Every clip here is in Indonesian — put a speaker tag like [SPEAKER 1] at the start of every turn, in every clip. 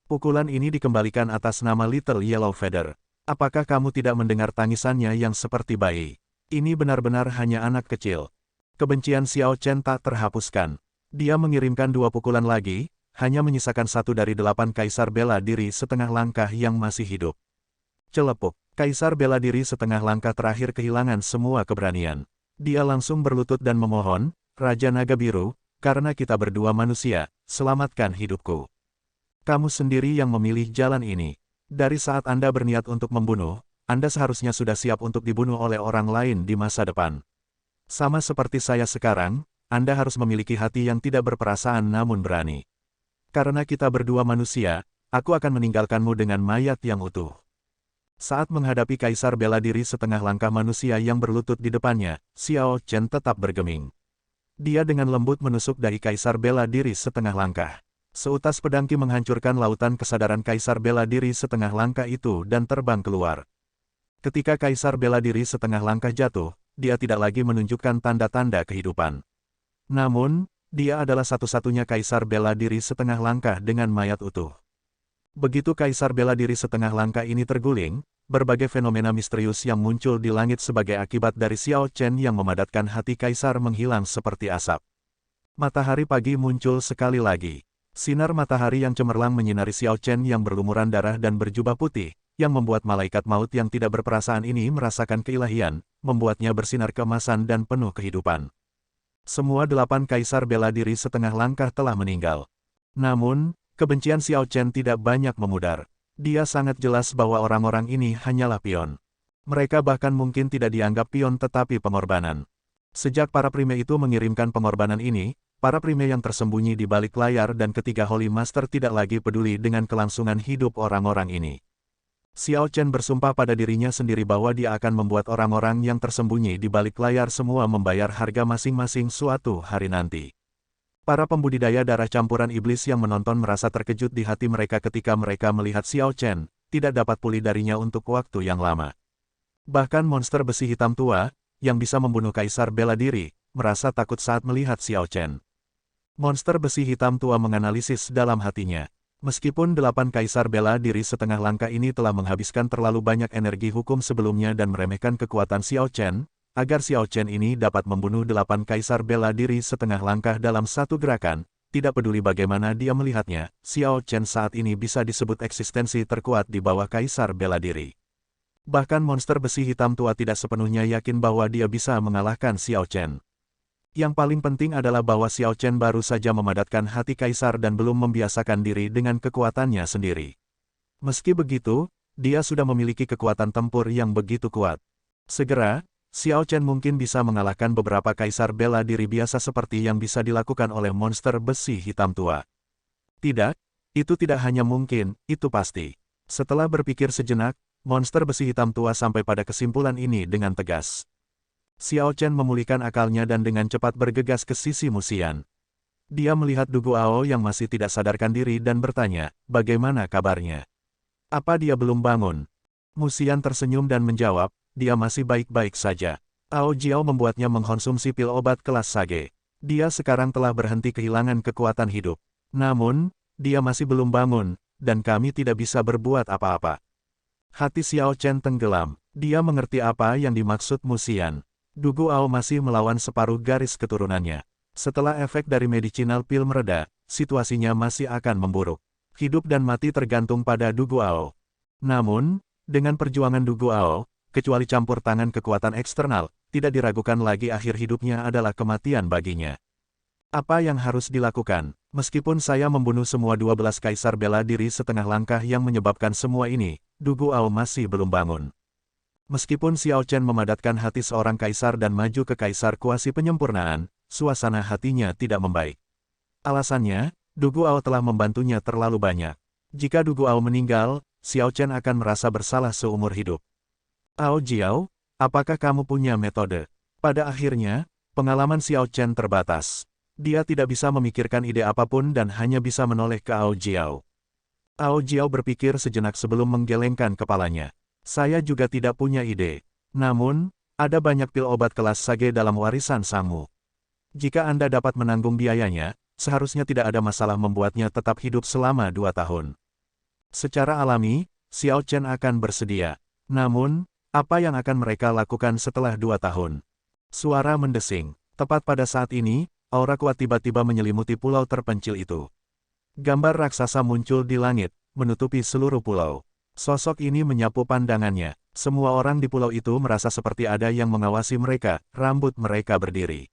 [SPEAKER 1] Pukulan ini dikembalikan atas nama Little Yellow Feather. Apakah kamu tidak mendengar tangisannya yang seperti bayi? Ini benar-benar hanya anak kecil. Kebencian Xiao Chen tak terhapuskan. Dia mengirimkan 2 pukulan lagi, hanya menyisakan 1 dari 8 kaisar bela diri setengah langkah yang masih hidup. Celepuk, kaisar bela diri setengah langkah terakhir kehilangan semua keberanian. Dia langsung berlutut dan memohon, Raja Naga Biru, karena kita berdua manusia, selamatkan hidupku. Kamu sendiri yang memilih jalan ini. Dari saat Anda berniat untuk membunuh, Anda seharusnya sudah siap untuk dibunuh oleh orang lain di masa depan. Sama seperti saya sekarang, Anda harus memiliki hati yang tidak berperasaan namun berani. Karena kita berdua manusia, aku akan meninggalkanmu dengan mayat yang utuh. Saat menghadapi kaisar bela diri setengah langkah manusia yang berlutut di depannya, Xiao Chen tetap bergeming. Dia dengan lembut menusuk dahi kaisar bela diri setengah langkah. Seutas pedang Qi menghancurkan lautan kesadaran kaisar bela diri setengah langkah itu dan terbang keluar. Ketika kaisar bela diri setengah langkah jatuh, dia tidak lagi menunjukkan tanda-tanda kehidupan. Namun, dia adalah satu-satunya kaisar bela diri setengah langkah dengan mayat utuh. Begitu kaisar bela diri setengah langkah ini terguling, berbagai fenomena misterius yang muncul di langit sebagai akibat dari Xiao Chen yang memadatkan hati kaisar menghilang seperti asap. Matahari pagi muncul sekali lagi. Sinar matahari yang cemerlang menyinari Xiao Chen yang berlumuran darah dan berjubah putih, yang membuat malaikat maut yang tidak berperasaan ini merasakan keilahian, membuatnya bersinar keemasan dan penuh kehidupan. Semua 8 kaisar bela diri setengah langkah telah meninggal. Namun, kebencian Xiao Chen tidak banyak memudar. Dia sangat jelas bahwa orang-orang ini hanyalah pion. Mereka bahkan mungkin tidak dianggap pion tetapi pengorbanan. Sejak para prime itu mengirimkan pengorbanan ini, para prime yang tersembunyi di balik layar dan ketiga Holy Master tidak lagi peduli dengan kelangsungan hidup orang-orang ini. Xiao Chen bersumpah pada dirinya sendiri bahwa dia akan membuat orang-orang yang tersembunyi di balik layar semua membayar harga masing-masing suatu hari nanti. Para pembudidaya darah campuran iblis yang menonton merasa terkejut di hati mereka ketika mereka melihat Xiao Chen, tidak dapat pulih darinya untuk waktu yang lama. Bahkan monster besi hitam tua, yang bisa membunuh kaisar bela diri, merasa takut saat melihat Xiao Chen. Monster besi hitam tua menganalisis dalam hatinya. Meskipun 8 kaisar bela diri setengah langkah ini telah menghabiskan terlalu banyak energi hukum sebelumnya dan meremehkan kekuatan Xiao Chen, agar Xiao Chen ini dapat membunuh 8 kaisar bela diri setengah langkah dalam satu gerakan, tidak peduli bagaimana dia melihatnya, Xiao Chen saat ini bisa disebut eksistensi terkuat di bawah kaisar bela diri. Bahkan monster besi hitam tua tidak sepenuhnya yakin bahwa dia bisa mengalahkan Xiao Chen. Yang paling penting adalah bahwa Xiao Chen baru saja memadatkan hati kaisar dan belum membiasakan diri dengan kekuatannya sendiri. Meski begitu, dia sudah memiliki kekuatan tempur yang begitu kuat. Segera, Xiao Chen mungkin bisa mengalahkan beberapa kaisar bela diri biasa seperti yang bisa dilakukan oleh monster besi hitam tua. Tidak, itu tidak hanya mungkin, itu pasti. Setelah berpikir sejenak, monster besi hitam tua sampai pada kesimpulan ini dengan tegas. Xiao Chen memulihkan akalnya dan dengan cepat bergegas ke sisi Musian. Dia melihat Du Guao yang masih tidak sadarkan diri dan bertanya, bagaimana kabarnya? Apa dia belum bangun? Musian tersenyum dan menjawab, dia masih baik-baik saja. Ao Jiao membuatnya mengkonsumsi pil obat kelas Sage. Dia sekarang telah berhenti kehilangan kekuatan hidup. Namun, dia masih belum bangun, dan kami tidak bisa berbuat apa-apa. Hati Xiao Chen tenggelam. Dia mengerti apa yang dimaksud Musian. Du Guao masih melawan separuh garis keturunannya. Setelah efek dari medicinal pill mereda, situasinya masih akan memburuk. Hidup dan mati tergantung pada Du Guao. Namun, dengan perjuangan Du Guao, kecuali campur tangan kekuatan eksternal, tidak diragukan lagi akhir hidupnya adalah kematian baginya. Apa yang harus dilakukan? Meskipun saya membunuh semua 12 kaisar bela diri setengah langkah yang menyebabkan semua ini, Du Guao masih belum bangun. Meskipun Xiao Chen memadatkan hati seorang kaisar dan maju ke kaisar kuasi penyempurnaan, suasana hatinya tidak membaik. Alasannya, Du Guao telah membantunya terlalu banyak. Jika Du Guao meninggal, Xiao Chen akan merasa bersalah seumur hidup. Ao Jiao, apakah kamu punya metode? Pada akhirnya, pengalaman Xiao Chen terbatas. Dia tidak bisa memikirkan ide apapun dan hanya bisa menoleh ke Ao Jiao. Ao Jiao berpikir sejenak sebelum menggelengkan kepalanya. Saya juga tidak punya ide. Namun, ada banyak pil obat kelas Sage dalam warisan sangmu. Jika Anda dapat menanggung biayanya, seharusnya tidak ada masalah membuatnya tetap hidup selama 2 tahun. Secara alami, Xiao Chen akan bersedia. Namun, apa yang akan mereka lakukan setelah 2 tahun? Suara mendesing. Tepat pada saat ini, aura kuat tiba-tiba menyelimuti pulau terpencil itu. Gambar raksasa muncul di langit, menutupi seluruh pulau. Sosok ini menyapu pandangannya. Semua orang di pulau itu merasa seperti ada yang mengawasi mereka, rambut mereka berdiri.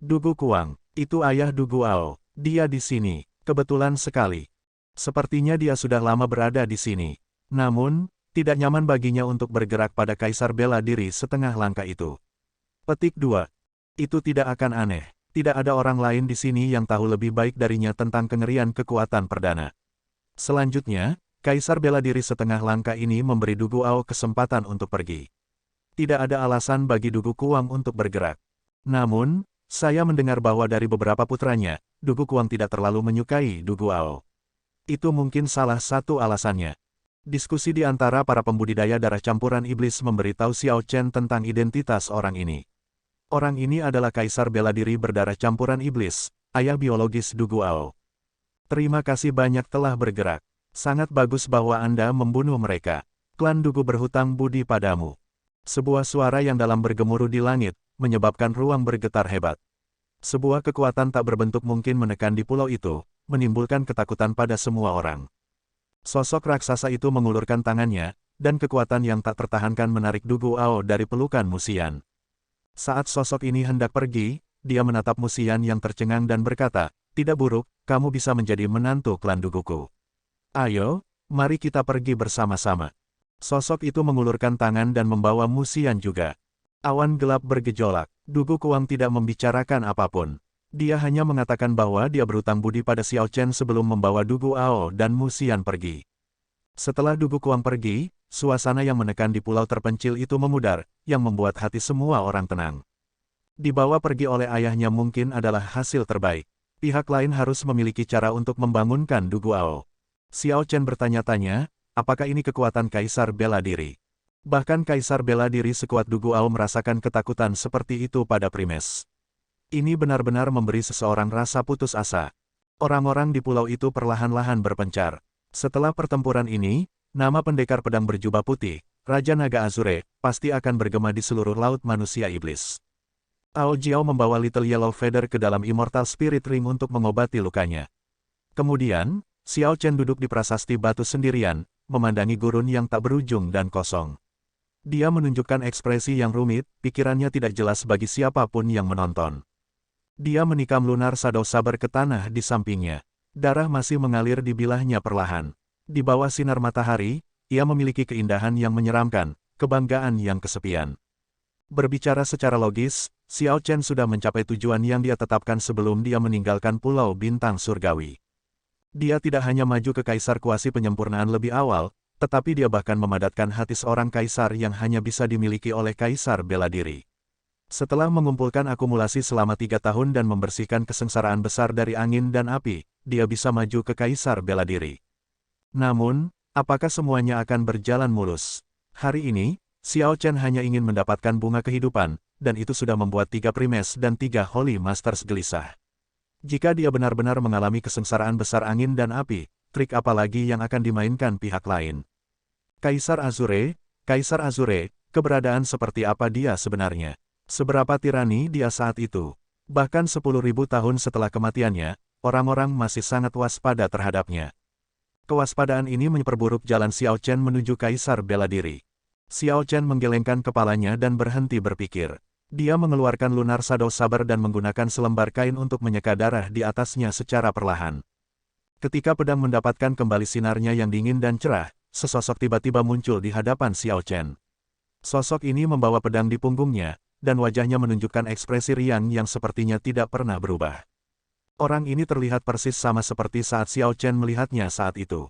[SPEAKER 1] Dugu Kuang, itu ayah Dugu Ao. Dia di sini, kebetulan sekali. Sepertinya dia sudah lama berada di sini. Namun, tidak nyaman baginya untuk bergerak pada kaisar bela diri setengah langkah itu. Petik 2. Itu tidak akan aneh. Tidak ada orang lain di sini yang tahu lebih baik darinya tentang kengerian kekuatan perdana. Selanjutnya, kaisar bela diri setengah langkah ini memberi Dugu Ao kesempatan untuk pergi. Tidak ada alasan bagi Dugu Kuang untuk bergerak. Namun, saya mendengar bahwa dari beberapa putranya, Dugu Kuang tidak terlalu menyukai Dugu Ao. Itu mungkin salah satu alasannya. Diskusi di antara para pembudidaya darah campuran iblis memberitahu Xiao Chen tentang identitas orang ini. Orang ini adalah kaisar bela diri berdarah campuran iblis, ayah biologis Dugu Ao. Terima kasih banyak telah bergerak. Sangat bagus bahwa Anda membunuh mereka. Klan Dugu berhutang budi padamu. Sebuah suara yang dalam bergemuruh di langit, menyebabkan ruang bergetar hebat. Sebuah kekuatan tak berbentuk mungkin menekan di pulau itu, menimbulkan ketakutan pada semua orang. Sosok raksasa itu mengulurkan tangannya, dan kekuatan yang tak tertahankan menarik Dugu Ao dari pelukan Musian. Saat sosok ini hendak pergi, dia menatap Musian yang tercengang dan berkata, "Tidak buruk, kamu bisa menjadi menantu klan Duguku. Ayo, mari kita pergi bersama-sama." Sosok itu mengulurkan tangan dan membawa Musian juga. Awan gelap bergejolak. Dugu Kuang tidak membicarakan apapun. Dia hanya mengatakan bahwa dia berutang budi pada Xiao Chen sebelum membawa Dugu Ao dan Musian pergi. Setelah Dugu Kuang pergi, suasana yang menekan di pulau terpencil itu memudar, yang membuat hati semua orang tenang. Dibawa pergi oleh ayahnya mungkin adalah hasil terbaik. Pihak lain harus memiliki cara untuk membangunkan Dugu Ao. Xiao Chen bertanya-tanya, apakah ini kekuatan kaisar bela diri? Bahkan kaisar bela diri sekuat Dugu Ao merasakan ketakutan seperti itu pada Primes. Ini benar-benar memberi seseorang rasa putus asa. Orang-orang di pulau itu perlahan-lahan berpencar. Setelah pertempuran ini, nama pendekar pedang berjubah putih, Raja Naga Azure, pasti akan bergema di seluruh laut manusia iblis. Ao Jiao membawa Little Yellow Feather ke dalam Immortal Spirit Ring untuk mengobati lukanya. Kemudian, Xiao Chen duduk di prasasti batu sendirian, memandangi gurun yang tak berujung dan kosong. Dia menunjukkan ekspresi yang rumit, pikirannya tidak jelas bagi siapapun yang menonton. Dia menikam lunar Shadow Saber ke tanah di sampingnya. Darah masih mengalir di bilahnya perlahan. Di bawah sinar matahari, ia memiliki keindahan yang menyeramkan, kebanggaan yang kesepian. Berbicara secara logis, Xiao Chen sudah mencapai tujuan yang dia tetapkan sebelum dia meninggalkan Pulau Bintang Surgawi. Dia tidak hanya maju ke kaisar kuasi penyempurnaan lebih awal, tetapi dia bahkan memadatkan hati seorang kaisar yang hanya bisa dimiliki oleh kaisar bela diri. Setelah mengumpulkan akumulasi selama 3 tahun dan membersihkan kesengsaraan besar dari angin dan api, dia bisa maju ke kaisar bela diri. Namun, apakah semuanya akan berjalan mulus? Hari ini, Xiao Chen hanya ingin mendapatkan bunga kehidupan, dan itu sudah membuat 3 Primes dan 3 Holy Masters gelisah. Jika dia benar-benar mengalami kesengsaraan besar angin dan api, trik apa lagi yang akan dimainkan pihak lain? Kaisar Azure, keberadaan seperti apa dia sebenarnya? Seberapa tirani dia saat itu? Bahkan 10.000 tahun setelah kematiannya, orang-orang masih sangat waspada terhadapnya. Kewaspadaan ini memperburuk jalan Xiao Chen menuju kaisar bela diri. Xiao Chen menggelengkan kepalanya dan berhenti berpikir. Dia mengeluarkan lunar Shadow Saber dan menggunakan selembar kain untuk menyeka darah di atasnya secara perlahan. Ketika pedang mendapatkan kembali sinarnya yang dingin dan cerah, sesosok tiba-tiba muncul di hadapan Xiao Chen. Sosok ini membawa pedang di punggungnya, dan wajahnya menunjukkan ekspresi riang yang sepertinya tidak pernah berubah. Orang ini terlihat persis sama seperti saat Xiao Chen melihatnya saat itu.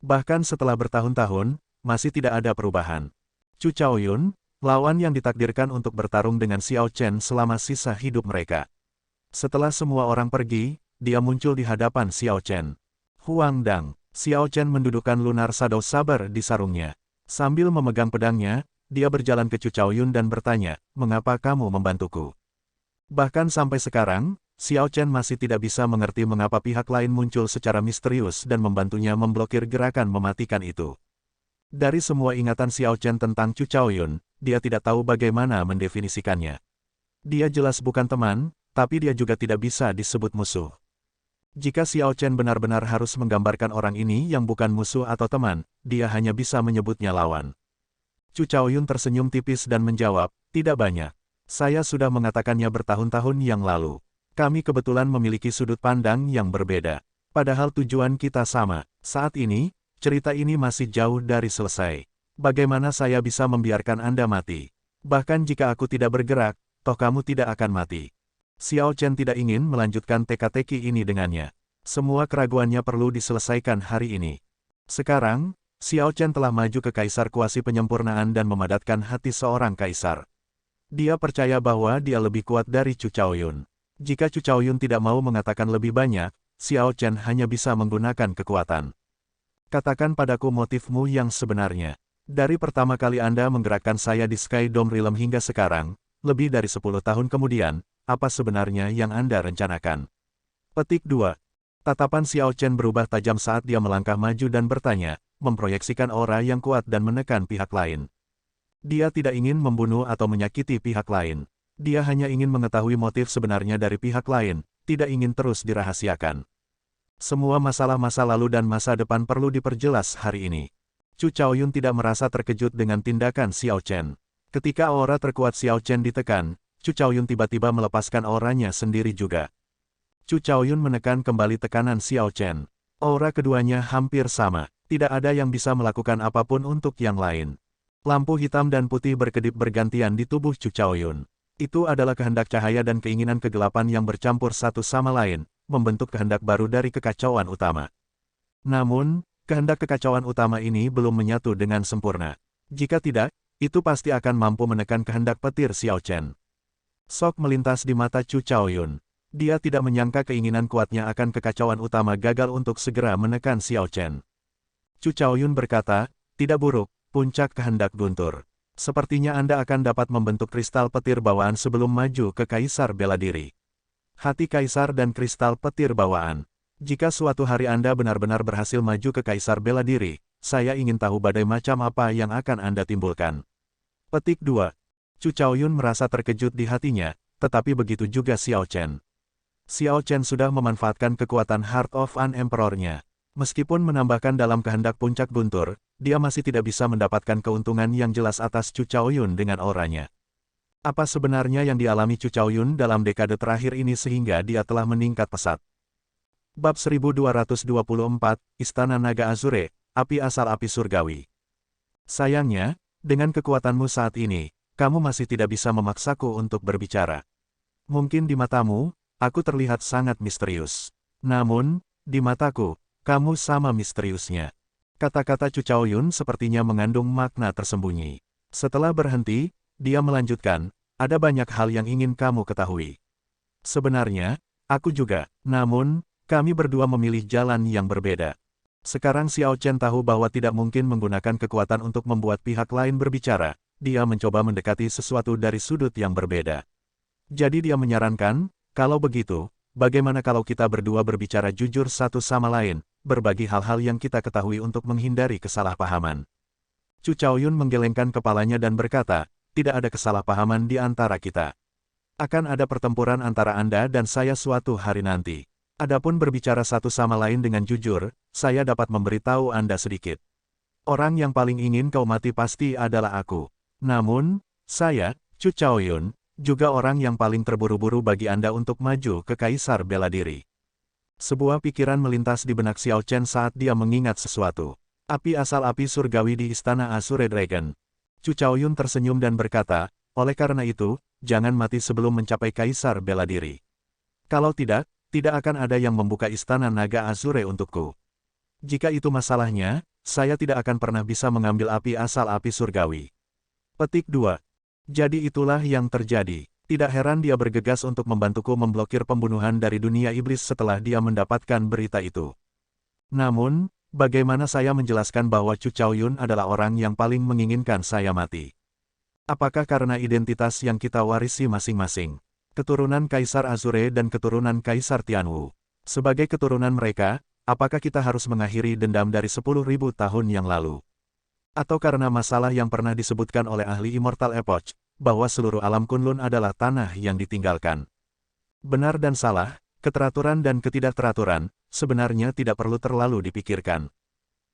[SPEAKER 1] Bahkan setelah bertahun-tahun, masih tidak ada perubahan. Chu Chaoyun, lawan yang ditakdirkan untuk bertarung dengan Xiao Chen selama sisa hidup mereka. Setelah semua orang pergi, dia muncul di hadapan Xiao Chen. Huang Dang, Xiao Chen mendudukkan lunar Shadow Saber di sarungnya. Sambil memegang pedangnya, dia berjalan ke Chu Chaoyun dan bertanya, "Mengapa kamu membantuku?" Bahkan sampai sekarang, Xiao Chen masih tidak bisa mengerti mengapa pihak lain muncul secara misterius dan membantunya memblokir gerakan mematikan itu. Dari semua ingatan Xiao Chen tentang Chu Chaoyun, dia tidak tahu bagaimana mendefinisikannya. Dia jelas bukan teman, tapi dia juga tidak bisa disebut musuh. Jika Xiao Chen benar-benar harus menggambarkan orang ini yang bukan musuh atau teman, dia hanya bisa menyebutnya lawan. Chu Chaoyun tersenyum tipis dan menjawab, tidak banyak. Saya sudah mengatakannya bertahun-tahun yang lalu. Kami kebetulan memiliki sudut pandang yang berbeda. Padahal tujuan kita sama. Saat ini, cerita ini masih jauh dari selesai. Bagaimana saya bisa membiarkan Anda mati? Bahkan jika aku tidak bergerak, toh kamu tidak akan mati. Xiao Chen tidak ingin melanjutkan teka-teki ini dengannya. Semua keraguannya perlu diselesaikan hari ini. Sekarang, Xiao Chen telah maju ke kaisar kuasi penyempurnaan dan memadatkan hati seorang kaisar. Dia percaya bahwa dia lebih kuat dari Chu Chaoyun. Jika Chu Chaoyun tidak mau mengatakan lebih banyak, Xiao Chen hanya bisa menggunakan kekuatan. Katakan padaku motifmu yang sebenarnya. Dari pertama kali Anda menggerakkan saya di Sky Dome Realm hingga sekarang, lebih dari 10 tahun kemudian, apa sebenarnya yang Anda rencanakan? Petik 2. Tatapan Xiao Chen berubah tajam saat dia melangkah maju dan bertanya, memproyeksikan aura yang kuat dan menekan pihak lain. Dia tidak ingin membunuh atau menyakiti pihak lain. Dia hanya ingin mengetahui motif sebenarnya dari pihak lain, tidak ingin terus dirahasiakan. Semua masalah masa lalu dan masa depan perlu diperjelas hari ini. Chu Chaoyun tidak merasa terkejut dengan tindakan Xiao Chen. Ketika aura terkuat Xiao Chen ditekan, Chu Chaoyun tiba-tiba melepaskan auranya sendiri juga. Chu Chaoyun menekan kembali tekanan Xiao Chen. Aura keduanya hampir sama, tidak ada yang bisa melakukan apapun untuk yang lain. Lampu hitam dan putih berkedip bergantian di tubuh Chu Chaoyun. Itu adalah kehendak cahaya dan keinginan kegelapan yang bercampur satu sama lain, membentuk kehendak baru dari kekacauan utama. Namun, kehendak kekacauan utama ini belum menyatu dengan sempurna. Jika tidak, itu pasti akan mampu menekan kehendak petir Xiao Chen. Sok melintas di mata Chu Chaoyun. Dia tidak menyangka keinginan kuatnya akan kekacauan utama gagal untuk segera menekan Xiao Chen. Chu Chaoyun berkata, tidak buruk, puncak kehendak guntur. Sepertinya Anda akan dapat membentuk kristal petir bawaan sebelum maju ke Kaisar Bela Diri. Hati Kaisar dan kristal petir bawaan. Jika suatu hari Anda benar-benar berhasil maju ke Kaisar Bela Diri, saya ingin tahu badai macam apa yang akan Anda timbulkan. Petik 2. Chu Chaoyun merasa terkejut di hatinya, tetapi begitu juga Xiao Chen. Xiao Chen sudah memanfaatkan kekuatan Heart of an Emperor-nya. Meskipun menambahkan dalam kehendak puncak guntur, dia masih tidak bisa mendapatkan keuntungan yang jelas atas Chu Chaoyun dengan auranya. Apa sebenarnya yang dialami Chu Chaoyun dalam dekade terakhir ini sehingga dia telah meningkat pesat? Bab 1224, Istana Naga Azure, Api Asal Api Surgawi. Sayangnya, dengan kekuatanmu saat ini, kamu masih tidak bisa memaksaku untuk berbicara. Mungkin di matamu, aku terlihat sangat misterius. Namun, di mataku, kamu sama misteriusnya. Kata-kata Chu Chaoyun sepertinya mengandung makna tersembunyi. Setelah berhenti, dia melanjutkan, ada banyak hal yang ingin kamu ketahui. Sebenarnya, aku juga, namun, kami berdua memilih jalan yang berbeda. Sekarang Xiao Chen tahu bahwa tidak mungkin menggunakan kekuatan untuk membuat pihak lain berbicara. Dia mencoba mendekati sesuatu dari sudut yang berbeda. Jadi dia menyarankan, kalau begitu, bagaimana kalau kita berdua berbicara jujur satu sama lain, berbagi hal-hal yang kita ketahui untuk menghindari kesalahpahaman. Chu Chaoyun menggelengkan kepalanya dan berkata, tidak ada kesalahpahaman di antara kita. Akan ada pertempuran antara Anda dan saya suatu hari nanti. Adapun berbicara satu sama lain dengan jujur, saya dapat memberitahu Anda sedikit. Orang yang paling ingin kau mati pasti adalah aku. Namun, saya, Chu Chaoyun, juga orang yang paling terburu-buru bagi Anda untuk maju ke Kaisar Bela Diri. Sebuah pikiran melintas di benak Xiao Chen saat dia mengingat sesuatu. Api asal api surgawi di Istana Azure Dragon. Chu Chaoyun tersenyum dan berkata, oleh karena itu, jangan mati sebelum mencapai Kaisar Bela Diri. Kalau tidak, tidak akan ada yang membuka Istana Naga Azure untukku. Jika itu masalahnya, saya tidak akan pernah bisa mengambil api asal api surgawi. Petik 2. Jadi itulah yang terjadi. Tidak heran dia bergegas untuk membantuku memblokir pembunuhan dari dunia iblis setelah dia mendapatkan berita itu. Namun, bagaimana saya menjelaskan bahwa Chu Chaoyun adalah orang yang paling menginginkan saya mati? Apakah karena identitas yang kita warisi masing-masing? Keturunan Kaisar Azure dan keturunan Kaisar Tianwu. Sebagai keturunan mereka, apakah kita harus mengakhiri dendam dari 10.000 tahun yang lalu? Atau karena masalah yang pernah disebutkan oleh ahli Immortal Epoch, bahwa seluruh alam Kunlun adalah tanah yang ditinggalkan? Benar dan salah, keteraturan dan ketidakteraturan, sebenarnya tidak perlu terlalu dipikirkan.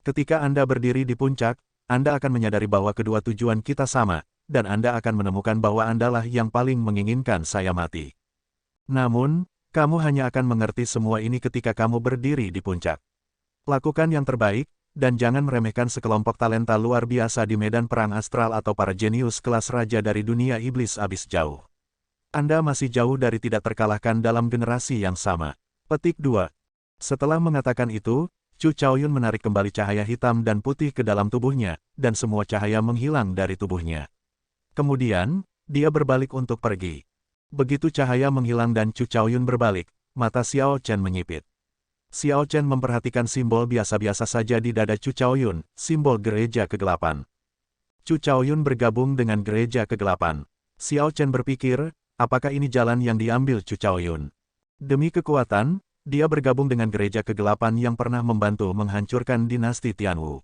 [SPEAKER 1] Ketika Anda berdiri di puncak, Anda akan menyadari bahwa kedua tujuan kita sama, dan Anda akan menemukan bahwa Andalah yang paling menginginkan saya mati. Namun, kamu hanya akan mengerti semua ini ketika kamu berdiri di puncak. Lakukan yang terbaik, dan jangan meremehkan sekelompok talenta luar biasa di medan perang astral atau para jenius kelas raja dari dunia iblis abis jauh. Anda masih jauh dari tidak terkalahkan dalam generasi yang sama. Petik 2. Setelah mengatakan itu, Chu Chaoyun menarik kembali cahaya hitam dan putih ke dalam tubuhnya, dan semua cahaya menghilang dari tubuhnya. Kemudian, dia berbalik untuk pergi. Begitu cahaya menghilang dan Chu Chaoyun berbalik, mata Xiao Chen menyipit. Xiao Chen memperhatikan simbol biasa-biasa saja di dada Chu Chaoyun, simbol gereja kegelapan. Chu Chaoyun bergabung dengan gereja kegelapan. Xiao Chen berpikir, apakah ini jalan yang diambil Chu Chaoyun? Demi kekuatan, dia bergabung dengan gereja kegelapan yang pernah membantu menghancurkan dinasti Tianwu.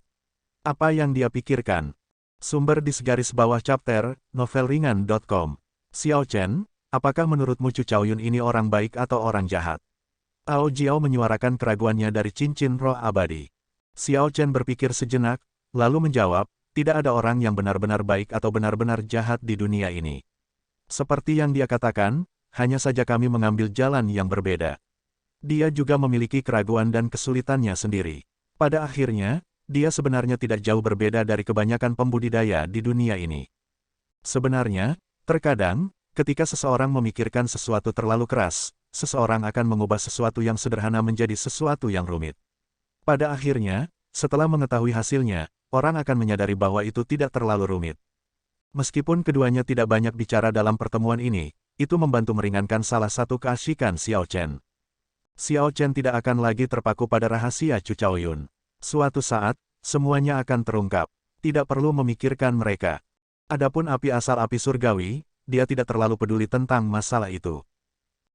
[SPEAKER 1] Apa yang dia pikirkan? Sumber di segaris bawah chapter, novelringan.com. Xiao Chen, apakah menurutmu Chu Chaoyun ini orang baik atau orang jahat? Ao Jiao menyuarakan keraguannya dari cincin roh abadi. Xiao Chen berpikir sejenak, lalu menjawab, tidak ada orang yang benar-benar baik atau benar-benar jahat di dunia ini. Seperti yang dia katakan, hanya saja kami mengambil jalan yang berbeda. Dia juga memiliki keraguan dan kesulitannya sendiri. Pada akhirnya, dia sebenarnya tidak jauh berbeda dari kebanyakan pembudidaya di dunia ini. Sebenarnya, terkadang, ketika seseorang memikirkan sesuatu terlalu keras, seseorang akan mengubah sesuatu yang sederhana menjadi sesuatu yang rumit. Pada akhirnya, setelah mengetahui hasilnya, orang akan menyadari bahwa itu tidak terlalu rumit. Meskipun keduanya tidak banyak bicara dalam pertemuan ini, itu membantu meringankan salah satu keasyikan Xiao Chen. Xiao Chen tidak akan lagi terpaku pada rahasia Chu Chaoyun. Suatu saat, semuanya akan terungkap. Tidak perlu memikirkan mereka. Adapun api asal api surgawi, dia tidak terlalu peduli tentang masalah itu.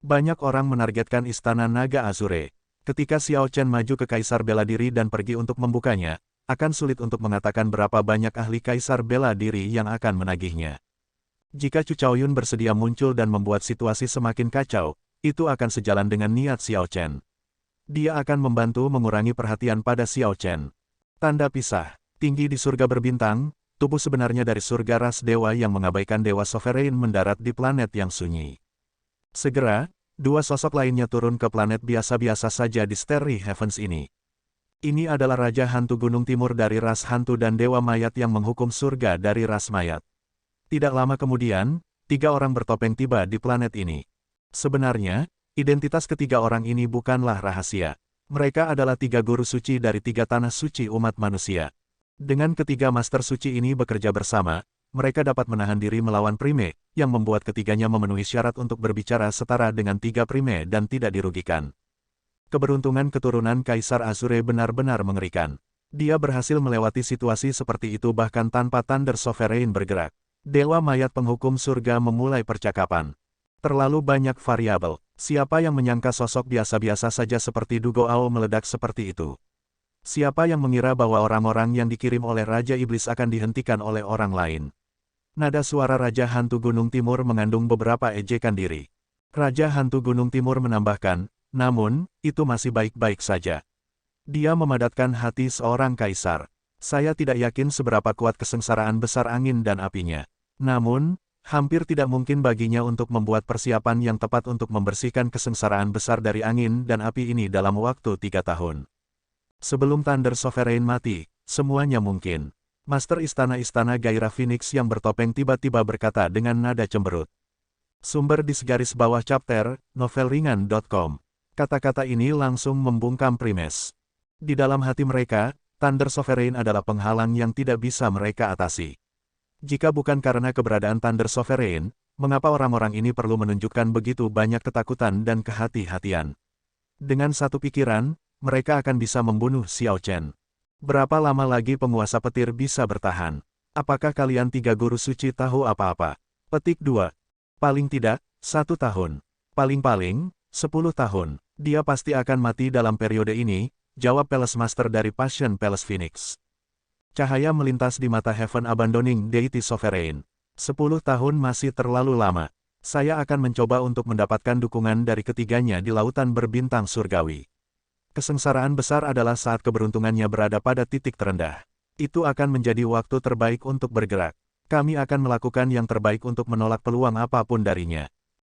[SPEAKER 1] Banyak orang menargetkan istana naga Azure. Ketika Xiao Chen maju ke Kaisar Bela Diri dan pergi untuk membukanya, akan sulit untuk mengatakan berapa banyak ahli Kaisar Bela Diri yang akan menagihnya. Jika Chu Chaoyun bersedia muncul dan membuat situasi semakin kacau, itu akan sejalan dengan niat Xiao Chen. Dia akan membantu mengurangi perhatian pada Xiao Chen. Tanda pisah, tinggi di surga berbintang, tubuh sebenarnya dari surga ras dewa yang mengabaikan dewa sovereign mendarat di planet yang sunyi. Segera, dua sosok lainnya turun ke planet biasa-biasa saja di Starry Heavens ini. Ini adalah Raja Hantu Gunung Timur dari ras hantu dan Dewa Mayat yang menghukum surga dari ras mayat. Tidak lama kemudian, 3 orang bertopeng tiba di planet ini. Sebenarnya, identitas ketiga orang ini bukanlah rahasia. Mereka adalah 3 guru suci dari 3 tanah suci umat manusia. Dengan ketiga master suci ini bekerja bersama, mereka dapat menahan diri melawan Prime, yang membuat ketiganya memenuhi syarat untuk berbicara setara dengan 3 Prime dan tidak dirugikan. Keberuntungan keturunan Kaisar Azure benar-benar mengerikan. Dia berhasil melewati situasi seperti itu bahkan tanpa Thunder Sovereign bergerak. Dewa Mayat penghukum surga memulai percakapan. Terlalu banyak variabel. Siapa yang menyangka sosok biasa-biasa saja seperti Dugo Ao meledak seperti itu? Siapa yang mengira bahwa orang-orang yang dikirim oleh Raja Iblis akan dihentikan oleh orang lain? Nada suara Raja Hantu Gunung Timur mengandung beberapa ejekan diri. Raja Hantu Gunung Timur menambahkan, namun, itu masih baik-baik saja. Dia memadatkan hati seorang kaisar. Saya tidak yakin seberapa kuat kesengsaraan besar angin dan apinya. Namun, hampir tidak mungkin baginya untuk membuat persiapan yang tepat untuk membersihkan kesengsaraan besar dari angin dan api ini dalam waktu 3 tahun. Sebelum Thunder Sovereign mati, semuanya mungkin. Master Istana-Istana Gairah Phoenix yang bertopeng tiba-tiba berkata dengan nada cemberut. Sumber di segaris bawah chapter, novelringan.com. Kata-kata ini langsung membungkam Primes. Di dalam hati mereka, Thunder Sovereign adalah penghalang yang tidak bisa mereka atasi. Jika bukan karena keberadaan Thunder Sovereign, mengapa orang-orang ini perlu menunjukkan begitu banyak ketakutan dan kehati-hatian? Dengan satu pikiran, mereka akan bisa membunuh Xiao Chen. Berapa lama lagi penguasa petir bisa bertahan? Apakah kalian 3 guru suci tahu apa-apa? Petik 2. Paling tidak, 1 tahun. Paling-paling, 10 tahun. Dia pasti akan mati dalam periode ini, jawab Palace Master dari Passion Palace Phoenix. Cahaya melintas di mata Heaven Abandoning Deity Sovereign. 10 tahun masih terlalu lama. Saya akan mencoba untuk mendapatkan dukungan dari ketiganya di lautan berbintang surgawi. Kesengsaraan besar adalah saat keberuntungannya berada pada titik terendah. Itu akan menjadi waktu terbaik untuk bergerak. Kami akan melakukan yang terbaik untuk menolak peluang apapun darinya.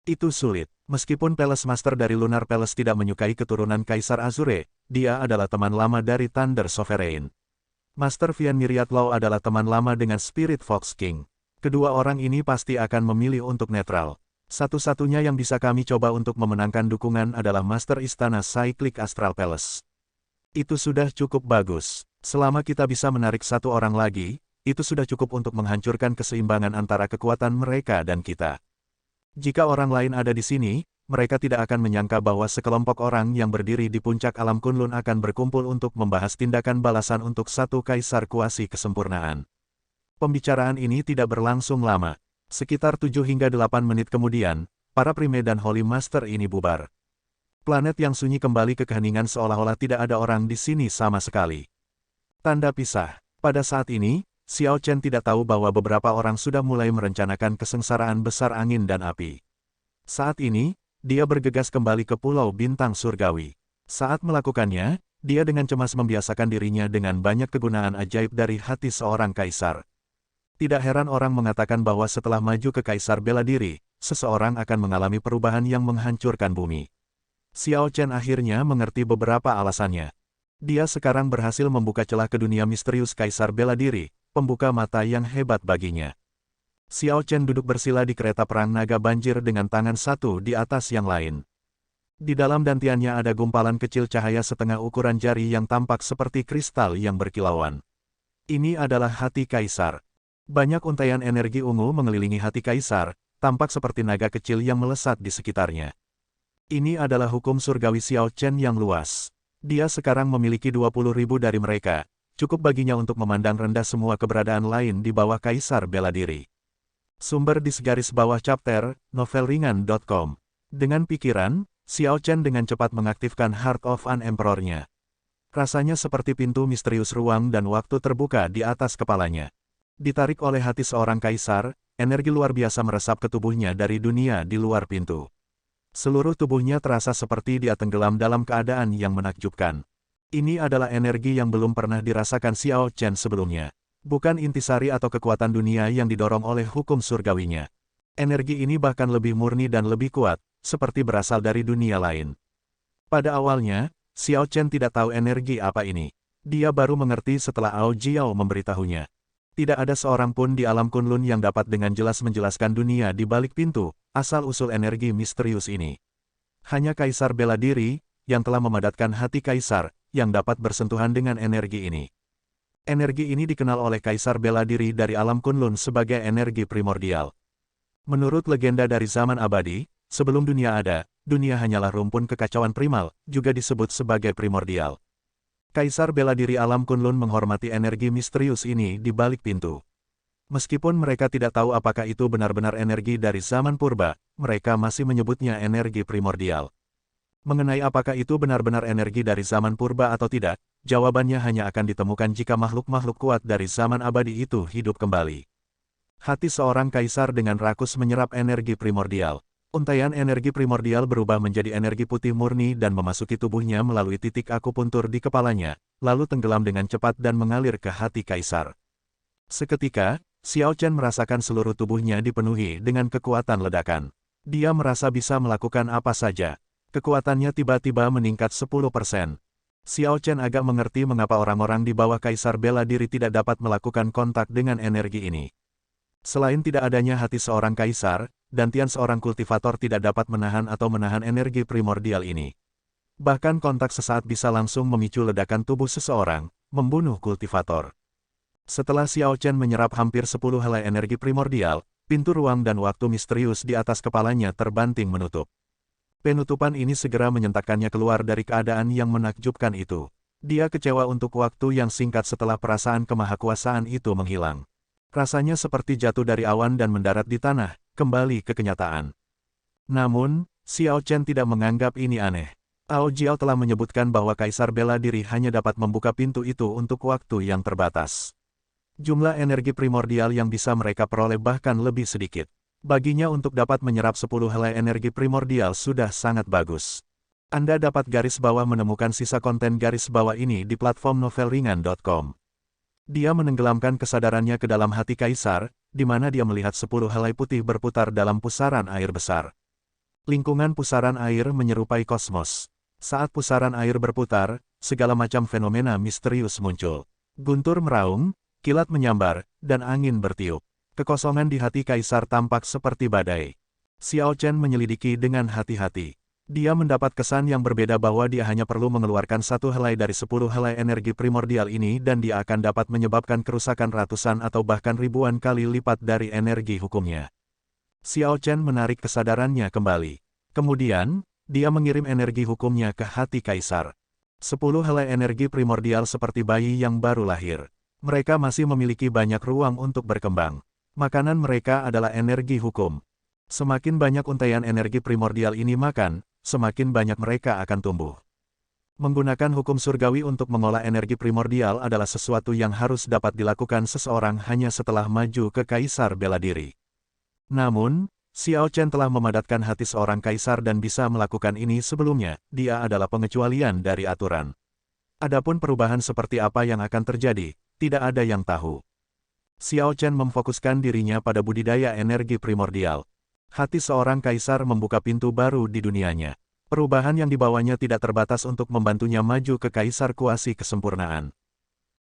[SPEAKER 1] Itu sulit. Meskipun Palace Master dari Lunar Palace tidak menyukai keturunan Kaisar Azure, dia adalah teman lama dari Thunder Sovereign. Master Vian Myriadlaw adalah teman lama dengan Spirit Fox King. Kedua orang ini pasti akan memilih untuk netral. Satu-satunya yang bisa kami coba untuk memenangkan dukungan adalah Master Istana Cyclic Astral Palace. Itu sudah cukup bagus. Selama kita bisa menarik satu orang lagi, itu sudah cukup untuk menghancurkan keseimbangan antara kekuatan mereka dan kita. Jika orang lain ada di sini, mereka tidak akan menyangka bahwa sekelompok orang yang berdiri di puncak alam Kunlun akan berkumpul untuk membahas tindakan balasan untuk satu kaisar kuasi kesempurnaan. Pembicaraan ini tidak berlangsung lama. Sekitar 7 hingga 8 menit kemudian, para Prime dan Holy Master ini bubar. Planet yang sunyi kembali ke keheningan seolah-olah tidak ada orang di sini sama sekali. Tanda pisah. Pada saat ini, Xiao Chen tidak tahu bahwa beberapa orang sudah mulai merencanakan kesengsaraan besar angin dan api. Saat ini, dia bergegas kembali ke Pulau Bintang Surgawi. Saat melakukannya, dia dengan cemas membiasakan dirinya dengan banyak kegunaan ajaib dari hati seorang kaisar. Tidak heran orang mengatakan bahwa setelah maju ke Kaisar Bela Diri, seseorang akan mengalami perubahan yang menghancurkan bumi. Xiao Chen akhirnya mengerti beberapa alasannya. Dia sekarang berhasil membuka celah ke dunia misterius Kaisar Bela Diri, pembuka mata yang hebat baginya. Xiao Chen duduk bersila di kereta perang naga banjir dengan tangan satu di atas yang lain. Di dalam dantiannya ada gumpalan kecil cahaya setengah ukuran jari yang tampak seperti kristal yang berkilauan. Ini adalah hati Kaisar. Banyak untaian energi ungu mengelilingi hati Kaisar, tampak seperti naga kecil yang melesat di sekitarnya. Ini adalah hukum surgawi Xiao Chen yang luas. Dia sekarang memiliki 20.000 dari mereka, cukup baginya untuk memandang rendah semua keberadaan lain di bawah Kaisar Bela Diri. Sumber di segaris bawah chapter, novelringan.com. Dengan pikiran, Xiao Chen dengan cepat mengaktifkan Heart of an Emperor-nya. Rasanya seperti pintu misterius ruang dan waktu terbuka di atas kepalanya. Ditarik oleh hati seorang kaisar, energi luar biasa meresap ke tubuhnya dari dunia di luar pintu. Seluruh tubuhnya terasa seperti dia tenggelam dalam keadaan yang menakjubkan. Ini adalah energi yang belum pernah dirasakan Xiao Chen sebelumnya. Bukan intisari atau kekuatan dunia yang didorong oleh hukum surgawinya. Energi ini bahkan lebih murni dan lebih kuat, seperti berasal dari dunia lain. Pada awalnya, Xiao Chen tidak tahu energi apa ini. Dia baru mengerti setelah Ao Jiao memberitahunya. Tidak ada seorang pun di alam Kunlun yang dapat dengan jelas menjelaskan dunia di balik pintu, asal-usul energi misterius ini. Hanya Kaisar Bela Diri, yang telah memadatkan hati Kaisar, yang dapat bersentuhan dengan energi ini. Energi ini dikenal oleh Kaisar Bela Diri dari alam Kunlun sebagai energi primordial. Menurut legenda dari zaman abadi, sebelum dunia ada, dunia hanyalah rumpun kekacauan primal, juga disebut sebagai primordial. Kaisar Bela Diri alam Kunlun menghormati energi misterius ini di balik pintu. Meskipun mereka tidak tahu apakah itu benar-benar energi dari zaman purba, mereka masih menyebutnya energi primordial. Mengenai apakah itu benar-benar energi dari zaman purba atau tidak, jawabannya hanya akan ditemukan jika makhluk-makhluk kuat dari zaman abadi itu hidup kembali. Hati seorang kaisar dengan rakus menyerap energi primordial. Untaian energi primordial berubah menjadi energi putih murni dan memasuki tubuhnya melalui titik akupuntur di kepalanya, lalu tenggelam dengan cepat dan mengalir ke hati kaisar. Seketika, Xiao Chen merasakan seluruh tubuhnya dipenuhi dengan kekuatan ledakan. Dia merasa bisa melakukan apa saja. Kekuatannya tiba-tiba meningkat 10%. Xiao Chen agak mengerti mengapa orang-orang di bawah Kaisar Bela Diri tidak dapat melakukan kontak dengan energi ini. Selain tidak adanya hati seorang kaisar, dantian seorang kultivator tidak dapat menahan atau menahan energi primordial ini. Bahkan kontak sesaat bisa langsung memicu ledakan tubuh seseorang, membunuh kultivator. Setelah Xiao Chen menyerap hampir 10 helai energi primordial, pintu ruang dan waktu misterius di atas kepalanya terbanting menutup. Penutupan ini segera menyentakkannya keluar dari keadaan yang menakjubkan itu. Dia kecewa untuk waktu yang singkat setelah perasaan kemahakuasaan itu menghilang. Rasanya seperti jatuh dari awan dan mendarat di tanah, kembali ke kenyataan. Namun, Xiao Chen tidak menganggap ini aneh. Ao Jiao telah menyebutkan bahwa Kaisar Bela Diri hanya dapat membuka pintu itu untuk waktu yang terbatas. Jumlah energi primordial yang bisa mereka peroleh bahkan lebih sedikit. Baginya untuk dapat menyerap 10 helai energi primordial sudah sangat bagus. Anda dapat garis bawah menemukan sisa konten garis bawah ini di platform novelringan.com. Dia menenggelamkan kesadarannya ke dalam hati Kaisar, di mana dia melihat 10 helai putih berputar dalam pusaran air besar. Lingkungan pusaran air menyerupai kosmos. Saat pusaran air berputar, segala macam fenomena misterius muncul. Guntur meraung, kilat menyambar, dan angin bertiup. Kekosongan di hati Kaisar tampak seperti badai. Xiao Chen menyelidiki dengan hati-hati. Dia mendapat kesan yang berbeda bahwa dia hanya perlu mengeluarkan 1 helai dari 10 helai energi primordial ini dan dia akan dapat menyebabkan kerusakan ratusan atau bahkan ribuan kali lipat dari energi hukumnya. Xiao Chen menarik kesadarannya kembali. Kemudian, dia mengirim energi hukumnya ke hati Kaisar. 10 helai energi primordial seperti bayi yang baru lahir. Mereka masih memiliki banyak ruang untuk berkembang. Makanan mereka adalah energi hukum. Semakin banyak untaian energi primordial ini makan, semakin banyak mereka akan tumbuh. Menggunakan hukum surgawi untuk mengolah energi primordial adalah sesuatu yang harus dapat dilakukan seseorang hanya setelah maju ke Kaisar Bela Diri. Namun, Xiao Chen telah memadatkan hati seorang kaisar dan bisa melakukan ini sebelumnya, dia adalah pengecualian dari aturan. Adapun perubahan seperti apa yang akan terjadi, tidak ada yang tahu. Xiao Chen memfokuskan dirinya pada budidaya energi primordial. Hati seorang kaisar membuka pintu baru di dunianya. Perubahan yang dibawanya tidak terbatas untuk membantunya maju ke kaisar kuasi kesempurnaan.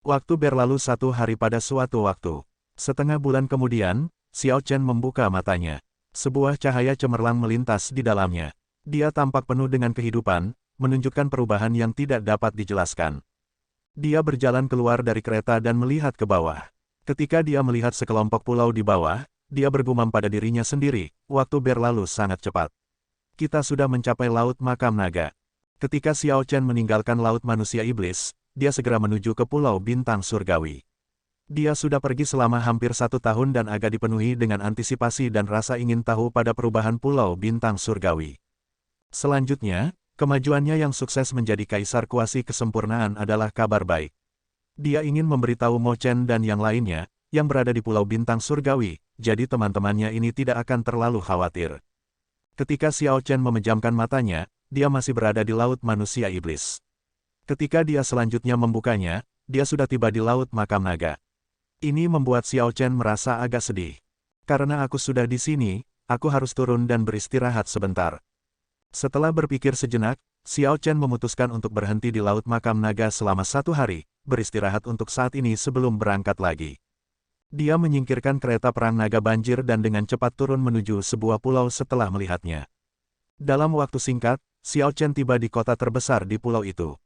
[SPEAKER 1] Waktu berlalu 1 hari pada suatu waktu. Setengah bulan kemudian, Xiao Chen membuka matanya. Sebuah cahaya cemerlang melintas di dalamnya. Dia tampak penuh dengan kehidupan, menunjukkan perubahan yang tidak dapat dijelaskan. Dia berjalan keluar dari kereta dan melihat ke bawah. Ketika dia melihat sekelompok pulau di bawah, dia bergumam pada dirinya sendiri, waktu berlalu sangat cepat. Kita sudah mencapai Laut Makam Naga. Ketika Xiao Chen meninggalkan Laut Manusia Iblis, dia segera menuju ke Pulau Bintang Surgawi. Dia sudah pergi selama hampir 1 tahun dan agak dipenuhi dengan antisipasi dan rasa ingin tahu pada perubahan Pulau Bintang Surgawi. Selanjutnya, kemajuannya yang sukses menjadi Kaisar Kuasi Kesempurnaan adalah kabar baik. Dia ingin memberitahu Mo Chen dan yang lainnya, yang berada di Pulau Bintang Surgawi, jadi teman-temannya ini tidak akan terlalu khawatir. Ketika Xiao Chen memejamkan matanya, dia masih berada di Laut Manusia Iblis. Ketika dia selanjutnya membukanya, dia sudah tiba di Laut Makam Naga. Ini membuat Xiao Chen merasa agak sedih. Karena aku sudah di sini, aku harus turun dan beristirahat sebentar. Setelah berpikir sejenak, Xiao Chen memutuskan untuk berhenti di Laut Makam Naga selama 1 hari, beristirahat untuk saat ini sebelum berangkat lagi. Dia menyingkirkan kereta perang naga banjir dan dengan cepat turun menuju sebuah pulau setelah melihatnya. Dalam waktu singkat, Xiao Chen tiba di kota terbesar di pulau itu.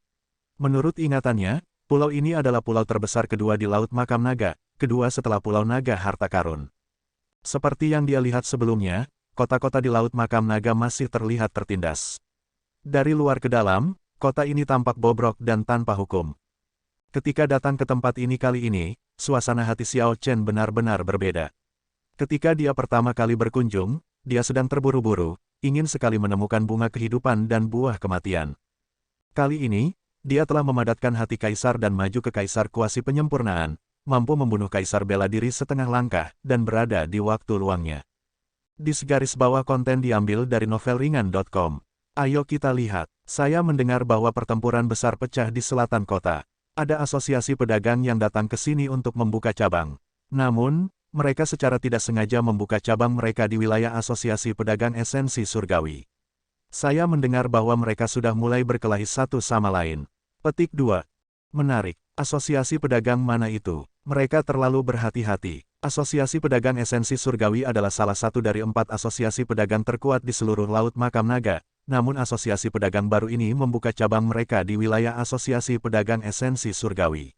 [SPEAKER 1] Menurut ingatannya, pulau ini adalah pulau terbesar kedua di Laut Makam Naga, kedua setelah Pulau Naga Harta Karun. Seperti yang dia lihat sebelumnya, kota-kota di Laut Makam Naga masih terlihat tertindas. Dari luar ke dalam, kota ini tampak bobrok dan tanpa hukum. Ketika datang ke tempat ini kali ini, suasana hati Xiao Chen benar-benar berbeda. Ketika dia pertama kali berkunjung, dia sedang terburu-buru, ingin sekali menemukan bunga kehidupan dan buah kematian. Kali ini, dia telah memadatkan hati kaisar dan maju ke kaisar kuasi penyempurnaan, mampu membunuh kaisar bela diri setengah langkah, dan berada di waktu luangnya. Di segaris bawah konten diambil dari novelringan.com. Ayo kita lihat. Saya mendengar bahwa pertempuran besar pecah di selatan kota. Ada asosiasi pedagang yang datang ke sini untuk membuka cabang. Namun, mereka secara tidak sengaja membuka cabang mereka di wilayah asosiasi pedagang esensi surgawi. Saya mendengar bahwa mereka sudah mulai berkelahi satu sama lain. Petik 2. Menarik. Asosiasi pedagang mana itu? Mereka terlalu berhati-hati. Asosiasi pedagang esensi surgawi adalah salah satu dari 4 asosiasi pedagang terkuat di seluruh Laut Makam Naga. Namun asosiasi pedagang baru ini membuka cabang mereka di wilayah asosiasi pedagang esensi surgawi.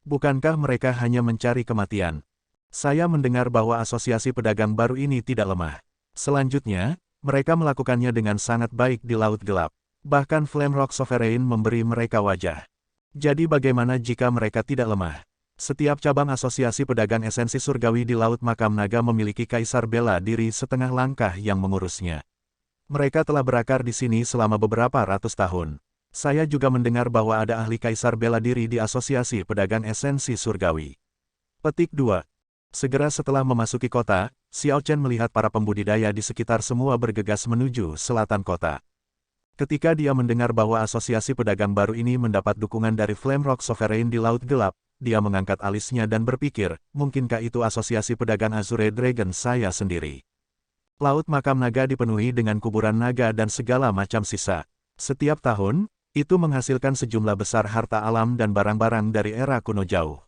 [SPEAKER 1] Bukankah mereka hanya mencari kematian? Saya mendengar bahwa asosiasi pedagang baru ini tidak lemah. Selanjutnya, mereka melakukannya dengan sangat baik di Laut Gelap. Bahkan Flame Rock Sovereign memberi mereka wajah. Jadi bagaimana jika mereka tidak lemah? Setiap cabang asosiasi pedagang esensi surgawi di Laut Makam Naga memiliki kaisar bela diri setengah langkah yang mengurusnya. Mereka telah berakar di sini selama beberapa ratus tahun. Saya juga mendengar bahwa ada ahli kaisar bela diri di Asosiasi Pedagang Esensi Surgawi. Petik 2. Segera setelah memasuki kota, Xiao Chen melihat para pembudidaya di sekitar semua bergegas menuju selatan kota. Ketika dia mendengar bahwa asosiasi pedagang baru ini mendapat dukungan dari Flame Rock Sovereign di Laut Gelap, dia mengangkat alisnya dan berpikir, mungkinkah itu asosiasi pedagang Azure Dragon saya sendiri? Laut makam naga dipenuhi dengan kuburan naga dan segala macam sisa. Setiap tahun, itu menghasilkan sejumlah besar harta alam dan barang-barang dari era kuno jauh.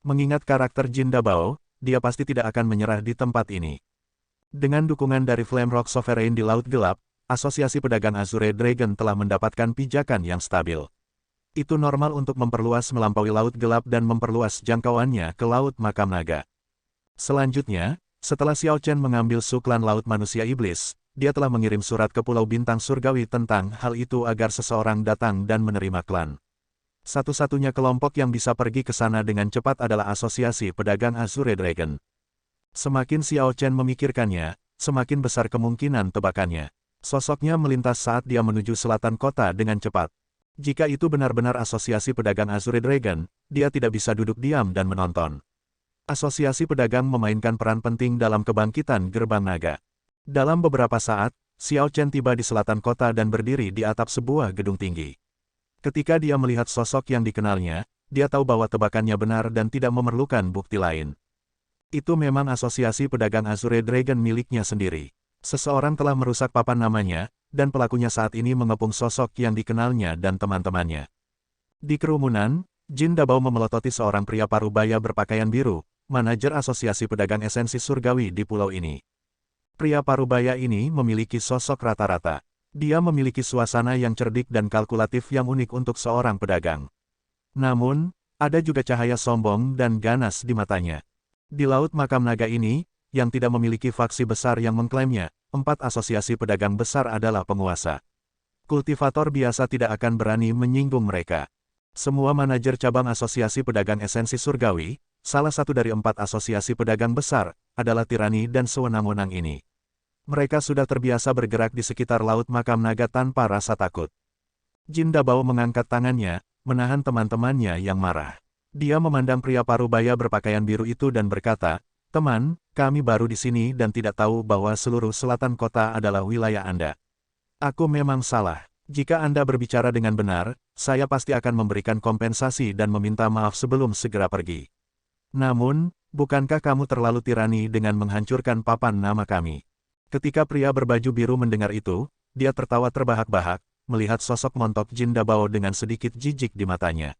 [SPEAKER 1] Mengingat karakter Jin Dabao, dia pasti tidak akan menyerah di tempat ini. Dengan dukungan dari Flame Rock Sovereign di Laut Gelap, Asosiasi Pedagang Azure Dragon telah mendapatkan pijakan yang stabil. Itu normal untuk memperluas melampaui Laut Gelap dan memperluas jangkauannya ke Laut Makam Naga. Selanjutnya, setelah Xiao Chen mengambil suklan Laut Manusia Iblis, dia telah mengirim surat ke Pulau Bintang Surgawi tentang hal itu agar seseorang datang dan menerima klan. Satu-satunya kelompok yang bisa pergi ke sana dengan cepat adalah Asosiasi Pedagang Azure Dragon. Semakin Xiao Chen memikirkannya, semakin besar kemungkinan tebakannya. Sosoknya melintas saat dia menuju selatan kota dengan cepat. Jika itu benar-benar Asosiasi Pedagang Azure Dragon, dia tidak bisa duduk diam dan menonton. Asosiasi pedagang memainkan peran penting dalam kebangkitan Gerbang Naga. Dalam beberapa saat, Xiao Chen tiba di selatan kota dan berdiri di atap sebuah gedung tinggi. Ketika dia melihat sosok yang dikenalnya, dia tahu bahwa tebakannya benar dan tidak memerlukan bukti lain. Itu memang Asosiasi Pedagang Azure Dragon miliknya sendiri. Seseorang telah merusak papan namanya, dan pelakunya saat ini mengepung sosok yang dikenalnya dan teman-temannya. Di kerumunan, Jin Dabao memelototi seorang pria parubaya berpakaian biru, manajer Asosiasi Pedagang Esensi Surgawi di pulau ini. Pria parubaya ini memiliki sosok rata-rata. Dia memiliki suasana yang cerdik dan kalkulatif yang unik untuk seorang pedagang. Namun, ada juga cahaya sombong dan ganas di matanya. Di Laut Makam Naga ini, yang tidak memiliki faksi besar yang mengklaimnya, 4 asosiasi pedagang besar adalah penguasa. Kultivator biasa tidak akan berani menyinggung mereka. Semua manajer cabang Asosiasi Pedagang Esensi Surgawi, salah satu dari 4 asosiasi pedagang besar, adalah tirani dan sewenang-wenang ini. Mereka sudah terbiasa bergerak di sekitar Laut Makam Naga tanpa rasa takut. Jin Dabao mengangkat tangannya, menahan teman-temannya yang marah. Dia memandang pria parubaya berpakaian biru itu dan berkata, "Teman, kami baru di sini dan tidak tahu bahwa seluruh selatan kota adalah wilayah Anda. Aku memang salah. Jika Anda berbicara dengan benar, saya pasti akan memberikan kompensasi dan meminta maaf sebelum segera pergi. Namun, bukankah kamu terlalu tirani dengan menghancurkan papan nama kami?" Ketika pria berbaju biru mendengar itu, dia tertawa terbahak-bahak, melihat sosok montok Jin Dabao dengan sedikit jijik di matanya.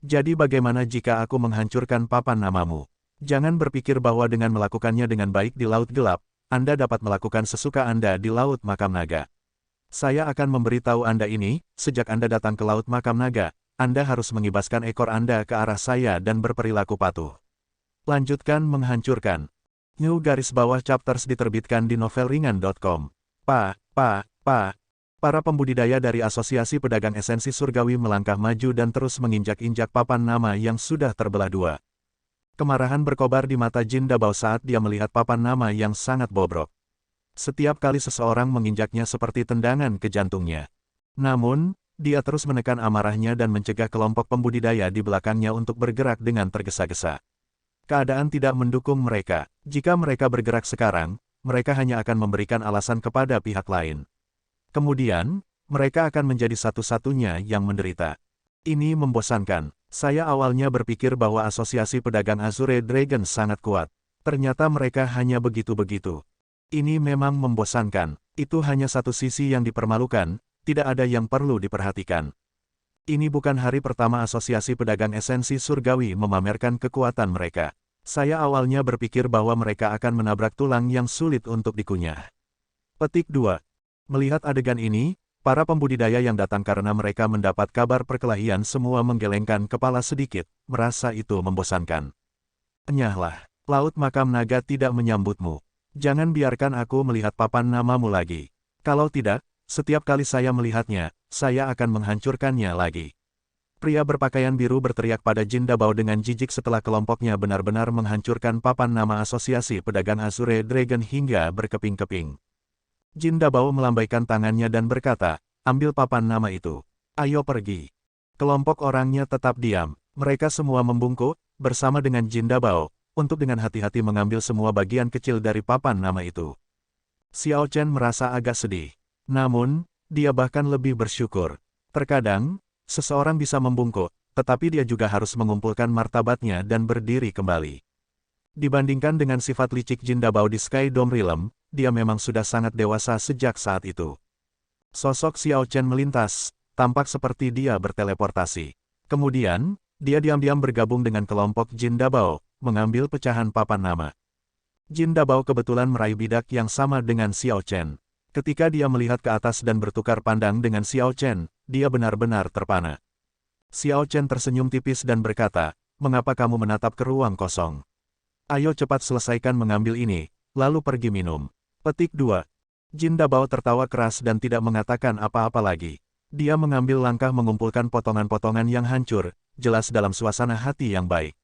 [SPEAKER 1] "Jadi bagaimana jika aku menghancurkan papan namamu? Jangan berpikir bahwa dengan melakukannya dengan baik di Laut Gelap, Anda dapat melakukan sesuka Anda di Laut Makam Naga. Saya akan memberitahu Anda ini, sejak Anda datang ke Laut Makam Naga, Anda harus mengibaskan ekor Anda ke arah saya dan berperilaku patuh. Lanjutkan menghancurkan." New garis bawah chapters diterbitkan di novelringan.com. Para pembudidaya dari Asosiasi Pedagang Esensi Surgawi melangkah maju dan terus menginjak-injak papan nama yang sudah terbelah dua. Kemarahan berkobar di mata Jin Dabao saat dia melihat papan nama yang sangat bobrok. Setiap kali seseorang menginjaknya seperti tendangan ke jantungnya. Namun, dia terus menekan amarahnya dan mencegah kelompok pembudidaya di belakangnya untuk bergerak dengan tergesa-gesa. Keadaan tidak mendukung mereka. Jika mereka bergerak sekarang, mereka hanya akan memberikan alasan kepada pihak lain. Kemudian, mereka akan menjadi satu-satunya yang menderita. Ini membosankan. Saya awalnya berpikir bahwa Asosiasi Pedagang Azure Dragon sangat kuat. Ternyata mereka hanya begitu-begitu. Ini memang membosankan. Itu hanya satu sisi yang dipermalukan, tidak ada yang perlu diperhatikan. Ini bukan hari pertama Asosiasi Pedagang Esensi Surgawi memamerkan kekuatan mereka. Saya awalnya berpikir bahwa mereka akan menabrak tulang yang sulit untuk dikunyah. Petik 2. Melihat adegan ini, para pembudidaya yang datang karena mereka mendapat kabar perkelahian semua menggelengkan kepala sedikit, merasa itu membosankan. "Enyahlah, Laut Makam Naga tidak menyambutmu. Jangan biarkan aku melihat papan namamu lagi. Kalau tidak, setiap kali saya melihatnya, saya akan menghancurkannya lagi." Pria berpakaian biru berteriak pada Jin Dabao dengan jijik setelah kelompoknya benar-benar menghancurkan papan nama Asosiasi Pedagang Azure Dragon hingga berkeping-keping. Jin Dabao melambaikan tangannya dan berkata, ambil papan nama itu. Ayo pergi. Kelompok orangnya tetap diam. Mereka semua membungkuk, bersama dengan Jin Dabao, untuk dengan hati-hati mengambil semua bagian kecil dari papan nama itu. Xiao Chen merasa agak sedih. Namun, dia bahkan lebih bersyukur. Terkadang, seseorang bisa membungkuk, tetapi dia juga harus mengumpulkan martabatnya dan berdiri kembali. Dibandingkan dengan sifat licik Jin Dabao di Sky Dome Realm, dia memang sudah sangat dewasa sejak saat itu. Sosok Xiao Chen melintas, tampak seperti dia berteleportasi. Kemudian, dia diam-diam bergabung dengan kelompok Jin Dabao, mengambil pecahan papan nama. Jin Dabao kebetulan meraih bidak yang sama dengan Xiao Chen. Ketika dia melihat ke atas dan bertukar pandang dengan Xiao Chen, dia benar-benar terpana. Xiao Chen tersenyum tipis dan berkata, mengapa kamu menatap ke ruang kosong? Ayo cepat selesaikan mengambil ini, lalu pergi minum. Petik 2. Jin Dabao tertawa keras dan tidak mengatakan apa-apa lagi. Dia mengambil langkah mengumpulkan potongan-potongan yang hancur, jelas dalam suasana hati yang baik.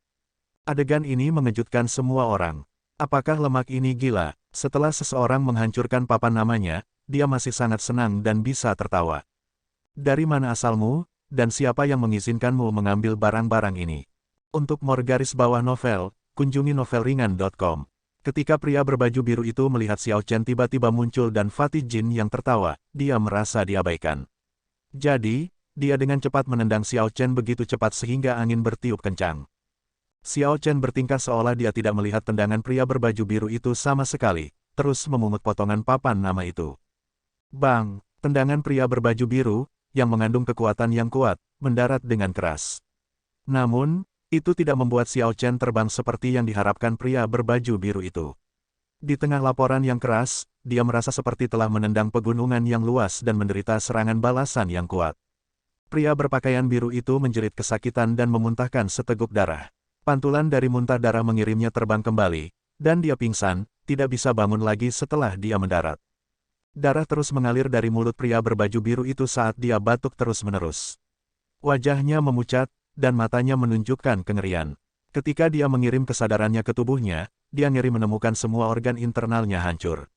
[SPEAKER 1] Adegan ini mengejutkan semua orang. Apakah lemak ini gila? Setelah seseorang menghancurkan papan namanya, dia masih sangat senang dan bisa tertawa. Dari mana asalmu, dan siapa yang mengizinkanmu mengambil barang-barang ini? Untuk more garis bawah novel, kunjungi novelringan.com. Ketika pria berbaju biru itu melihat Xiao Chen tiba-tiba muncul dan Fatih Jin yang tertawa, dia merasa diabaikan. Jadi, dia dengan cepat menendang Xiao Chen begitu cepat sehingga angin bertiup kencang. Xiao Chen bertingkah seolah dia tidak melihat tendangan pria berbaju biru itu sama sekali, terus memungut potongan papan nama itu. Bang! Tendangan pria berbaju biru, yang mengandung kekuatan yang kuat, mendarat dengan keras. Namun, itu tidak membuat Xiao Chen terbang seperti yang diharapkan pria berbaju biru itu. Di tengah laporan yang keras, dia merasa seperti telah menendang pegunungan yang luas dan menderita serangan balasan yang kuat. Pria berpakaian biru itu menjerit kesakitan dan memuntahkan seteguk darah. Pantulan dari muntah darah mengirimnya terbang kembali, dan dia pingsan, tidak bisa bangun lagi setelah dia mendarat. Darah terus mengalir dari mulut pria berbaju biru itu saat dia batuk terus-menerus. Wajahnya memucat, dan matanya menunjukkan kengerian. Ketika dia mengirim kesadarannya ke tubuhnya, dia ngeri menemukan semua organ internalnya hancur.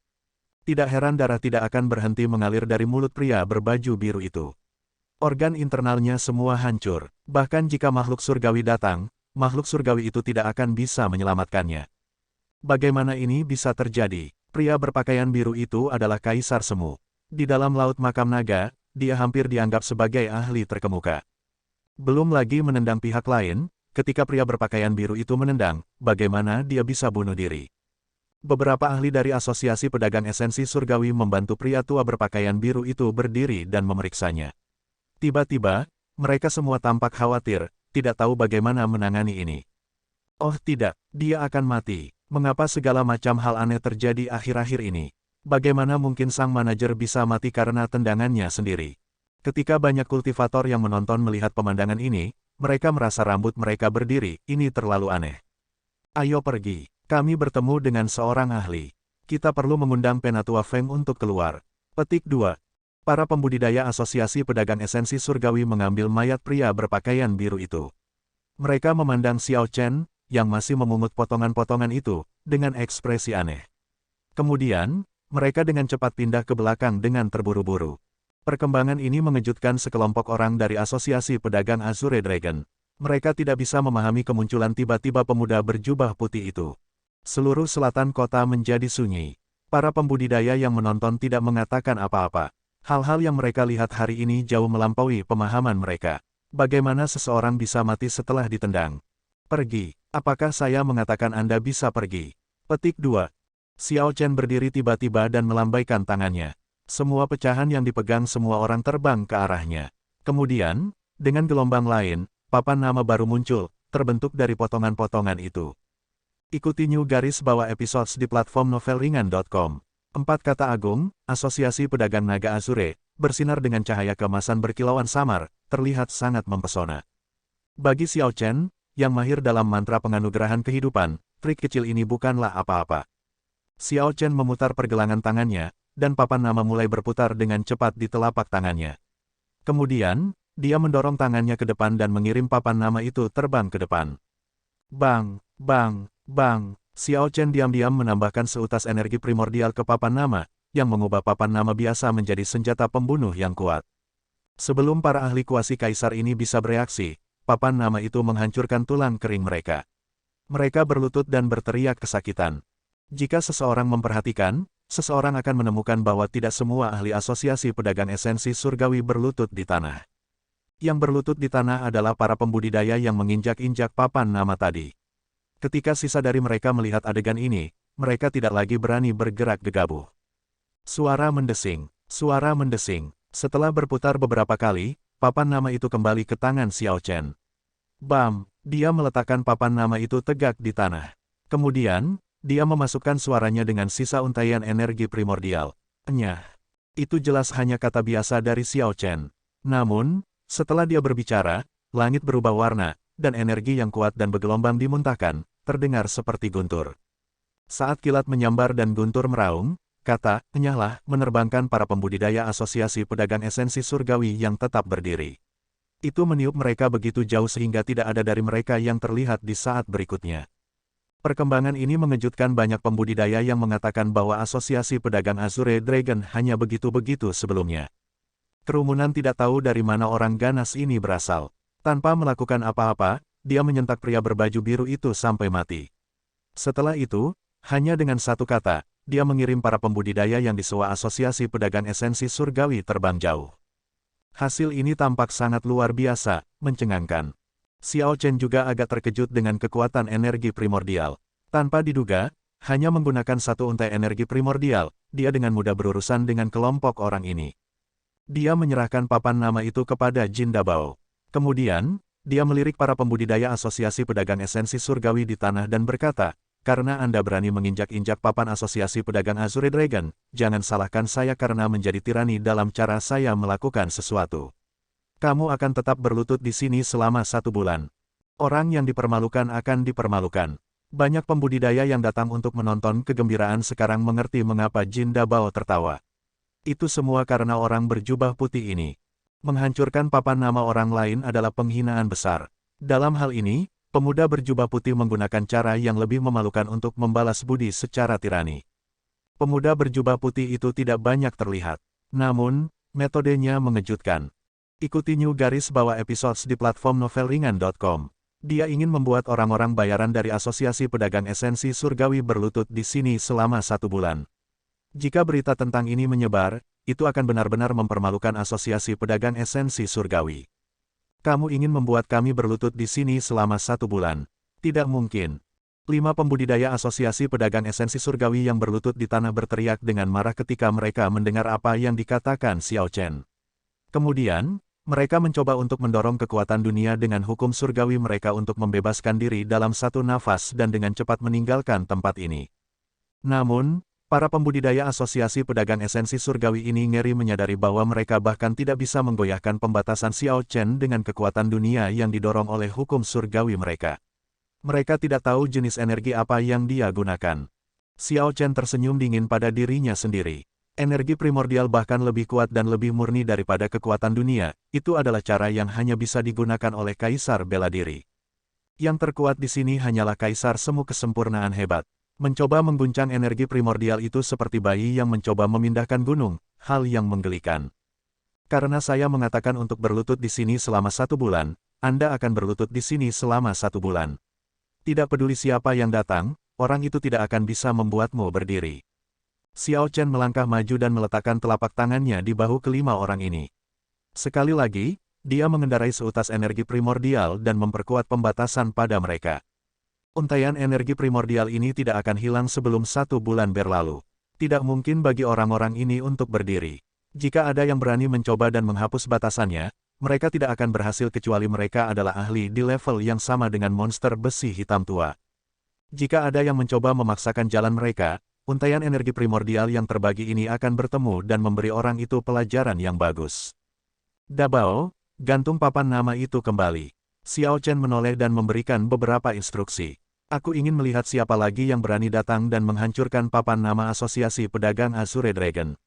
[SPEAKER 1] Tidak heran darah tidak akan berhenti mengalir dari mulut pria berbaju biru itu. Organ internalnya semua hancur, bahkan jika makhluk surgawi datang, makhluk surgawi itu tidak akan bisa menyelamatkannya. Bagaimana ini bisa terjadi? Pria berpakaian biru itu adalah Kaisar Semu. Di dalam Laut Makam Naga, dia hampir dianggap sebagai ahli terkemuka. Belum lagi menendang pihak lain, ketika pria berpakaian biru itu menendang, bagaimana dia bisa bunuh diri? Beberapa ahli dari Asosiasi Pedagang Esensi Surgawi membantu pria tua berpakaian biru itu berdiri dan memeriksanya. Tiba-tiba, mereka semua tampak khawatir, tidak tahu bagaimana menangani ini. Oh tidak, dia akan mati. Mengapa segala macam hal aneh terjadi akhir-akhir ini? Bagaimana mungkin sang manajer bisa mati karena tendangannya sendiri? Ketika banyak kultivator yang menonton melihat pemandangan ini, mereka merasa rambut mereka berdiri, ini terlalu aneh. Ayo pergi, kami bertemu dengan seorang ahli. Kita perlu mengundang Penatua Feng untuk keluar. Petik 2. Para pembudidaya Asosiasi Pedagang Esensi Surgawi mengambil mayat pria berpakaian biru itu. Mereka memandang Xiao Chen, yang masih memungut potongan-potongan itu, dengan ekspresi aneh. Kemudian, mereka dengan cepat pindah ke belakang dengan terburu-buru. Perkembangan ini mengejutkan sekelompok orang dari Asosiasi Pedagang Azure Dragon. Mereka tidak bisa memahami kemunculan tiba-tiba pemuda berjubah putih itu. Seluruh selatan kota menjadi sunyi. Para pembudidaya yang menonton tidak mengatakan apa-apa. Hal-hal yang mereka lihat hari ini jauh melampaui pemahaman mereka. Bagaimana seseorang bisa mati setelah ditendang? Pergi. Apakah saya mengatakan Anda bisa pergi? Petik 2. Xiao Chen berdiri tiba-tiba dan melambaikan tangannya. Semua pecahan yang dipegang semua orang terbang ke arahnya. Kemudian, dengan gelombang lain, papan nama baru muncul, terbentuk dari potongan-potongan itu. Ikuti new garis bawah episodes di platform novelringan.com. 4 kata agung, Asosiasi Pedagang Naga Azure, bersinar dengan cahaya keemasan berkilauan samar, terlihat sangat mempesona. Bagi Xiao Chen, yang mahir dalam mantra penganugerahan kehidupan, trik kecil ini bukanlah apa-apa. Xiao Chen memutar pergelangan tangannya, dan papan nama mulai berputar dengan cepat di telapak tangannya. Kemudian, dia mendorong tangannya ke depan dan mengirim papan nama itu terbang ke depan. Bang, bang, bang, Xiao Chen diam-diam menambahkan seutas energi primordial ke papan nama, yang mengubah papan nama biasa menjadi senjata pembunuh yang kuat. Sebelum para ahli kuasi kaisar ini bisa bereaksi, papan nama itu menghancurkan tulang kering mereka. Mereka berlutut dan berteriak kesakitan. Jika seseorang memperhatikan, seseorang akan menemukan bahwa tidak semua ahli asosiasi pedagang esensi surgawi berlutut di tanah. Yang berlutut di tanah adalah para pembudidaya yang menginjak-injak papan nama tadi. Ketika sisa dari mereka melihat adegan ini, mereka tidak lagi berani bergerak gegabah. Suara mendesing, suara mendesing. Setelah berputar beberapa kali, papan nama itu kembali ke tangan Xiao Chen. Bam, dia meletakkan papan nama itu tegak di tanah. Kemudian, dia memasukkan suaranya dengan sisa untaian energi primordial. Nyah. Itu jelas hanya kata biasa dari Xiao Chen. Namun, setelah dia berbicara, langit berubah warna, dan energi yang kuat dan bergelombang dimuntahkan, terdengar seperti guntur. Saat kilat menyambar dan guntur meraung, kata, "Nyahlah," menerbangkan para pembudidaya asosiasi pedagang esensi surgawi yang tetap berdiri. Itu meniup mereka begitu jauh sehingga tidak ada dari mereka yang terlihat di saat berikutnya. Perkembangan ini mengejutkan banyak pembudidaya yang mengatakan bahwa asosiasi pedagang Azure Dragon hanya begitu-begitu sebelumnya. Kerumunan tidak tahu dari mana orang ganas ini berasal. Tanpa melakukan apa-apa, dia menyentak pria berbaju biru itu sampai mati. Setelah itu, hanya dengan satu kata, dia mengirim para pembudidaya yang disewa asosiasi pedagang esensi surgawi terbang jauh. Hasil ini tampak sangat luar biasa, mencengangkan. Xiao Chen juga agak terkejut dengan kekuatan energi primordial. Tanpa diduga, hanya menggunakan satu untai energi primordial, dia dengan mudah berurusan dengan kelompok orang ini. Dia menyerahkan papan nama itu kepada Jin Dabao. Kemudian, dia melirik para pembudidaya asosiasi pedagang esensi surgawi di tanah dan berkata, "Karena Anda berani menginjak-injak papan asosiasi pedagang Azure Dragon, jangan salahkan saya karena menjadi tirani dalam cara saya melakukan sesuatu. Kamu akan tetap berlutut di sini selama 1 bulan. Orang yang dipermalukan akan dipermalukan." Banyak pembudidaya yang datang untuk menonton kegembiraan sekarang mengerti mengapa Jin Dabao tertawa. Itu semua karena orang berjubah putih ini. Menghancurkan papan nama orang lain adalah penghinaan besar. Dalam hal ini, pemuda berjubah putih menggunakan cara yang lebih memalukan untuk membalas budi secara tirani. Pemuda berjubah putih itu tidak banyak terlihat. Namun, metodenya mengejutkan. Ikuti New Garis Bawah episodes di platform novelringan.com. Dia ingin membuat orang-orang bayaran dari asosiasi pedagang esensi surgawi berlutut di sini selama 1 bulan. Jika berita tentang ini menyebar, itu akan benar-benar mempermalukan asosiasi pedagang esensi surgawi. Kamu ingin membuat kami berlutut di sini selama 1 bulan. Tidak mungkin. 5 pembudidaya asosiasi pedagang esensi surgawi yang berlutut di tanah berteriak dengan marah ketika mereka mendengar apa yang dikatakan Xiao Chen. Kemudian, mereka mencoba untuk mendorong kekuatan dunia dengan hukum surgawi mereka untuk membebaskan diri dalam satu nafas dan dengan cepat meninggalkan tempat ini. Namun, para pembudidaya asosiasi pedagang esensi surgawi ini ngeri menyadari bahwa mereka bahkan tidak bisa menggoyahkan pembatasan Xiao Chen dengan kekuatan dunia yang didorong oleh hukum surgawi mereka. Mereka tidak tahu jenis energi apa yang dia gunakan. Xiao Chen tersenyum dingin pada dirinya sendiri. Energi primordial bahkan lebih kuat dan lebih murni daripada kekuatan dunia, itu adalah cara yang hanya bisa digunakan oleh kaisar bela diri. Yang terkuat di sini hanyalah kaisar semu kesempurnaan hebat. Mencoba mengguncang energi primordial itu seperti bayi yang mencoba memindahkan gunung, hal yang menggelikan. Karena saya mengatakan untuk berlutut di sini selama 1 bulan, Anda akan berlutut di sini selama 1 bulan. Tidak peduli siapa yang datang, orang itu tidak akan bisa membuatmu berdiri. Xiao Chen melangkah maju dan meletakkan telapak tangannya di bahu kelima orang ini. Sekali lagi, dia mengendarai seutas energi primordial dan memperkuat pembatasan pada mereka. Untaian energi primordial ini tidak akan hilang sebelum 1 bulan berlalu. Tidak mungkin bagi orang-orang ini untuk berdiri. Jika ada yang berani mencoba dan menghapus batasannya, mereka tidak akan berhasil kecuali mereka adalah ahli di level yang sama dengan monster besi hitam tua. Jika ada yang mencoba memaksakan jalan mereka, untaian energi primordial yang terbagi ini akan bertemu dan memberi orang itu pelajaran yang bagus. Dabao, gantung papan nama itu kembali. Xiao Chen menoleh dan memberikan beberapa instruksi. Aku ingin melihat siapa lagi yang berani datang dan menghancurkan papan nama asosiasi pedagang Azure Dragon.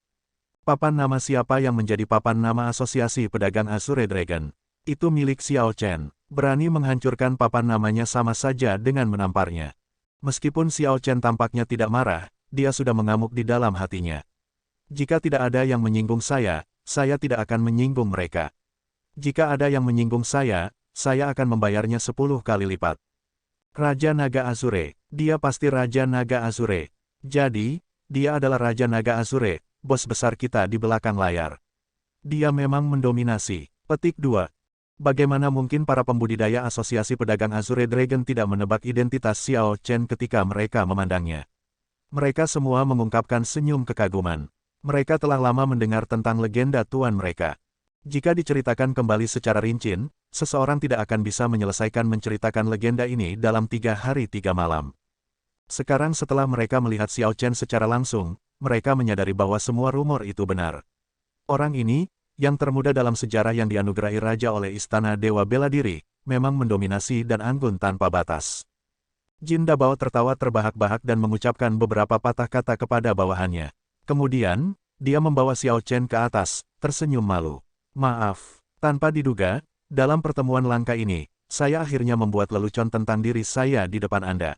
[SPEAKER 1] Papan nama siapa yang menjadi papan nama asosiasi pedagang Azure Dragon? Itu milik Xiao Chen. Berani menghancurkan papan namanya sama saja dengan menamparnya. Meskipun Xiao Chen tampaknya tidak marah, dia sudah mengamuk di dalam hatinya. Jika tidak ada yang menyinggung saya tidak akan menyinggung mereka. Jika ada yang menyinggung saya akan membayarnya 10 kali lipat. Raja Naga Azure, dia pasti Raja Naga Azure. Jadi, dia adalah Raja Naga Azure, bos besar kita di belakang layar. Dia memang mendominasi. Petik 2. Bagaimana mungkin para pembudidaya Asosiasi Pedagang Azure Dragon tidak menebak identitas Xiao Chen ketika mereka memandangnya? Mereka semua mengungkapkan senyum kekaguman. Mereka telah lama mendengar tentang legenda tuan mereka. Jika diceritakan kembali secara rinci, seseorang tidak akan bisa menyelesaikan menceritakan legenda ini dalam 3 hari 3 malam. Sekarang setelah mereka melihat Xiao Chen secara langsung, mereka menyadari bahwa semua rumor itu benar. Orang ini, yang termuda dalam sejarah yang dianugerahi raja oleh Istana Dewa Bela Diri, memang mendominasi dan anggun tanpa batas. Jin Dabao tertawa terbahak-bahak dan mengucapkan beberapa patah kata kepada bawahannya. Kemudian, dia membawa Xiao Chen ke atas, tersenyum malu. Maaf, tanpa diduga, dalam pertemuan langka ini, saya akhirnya membuat lelucon tentang diri saya di depan Anda.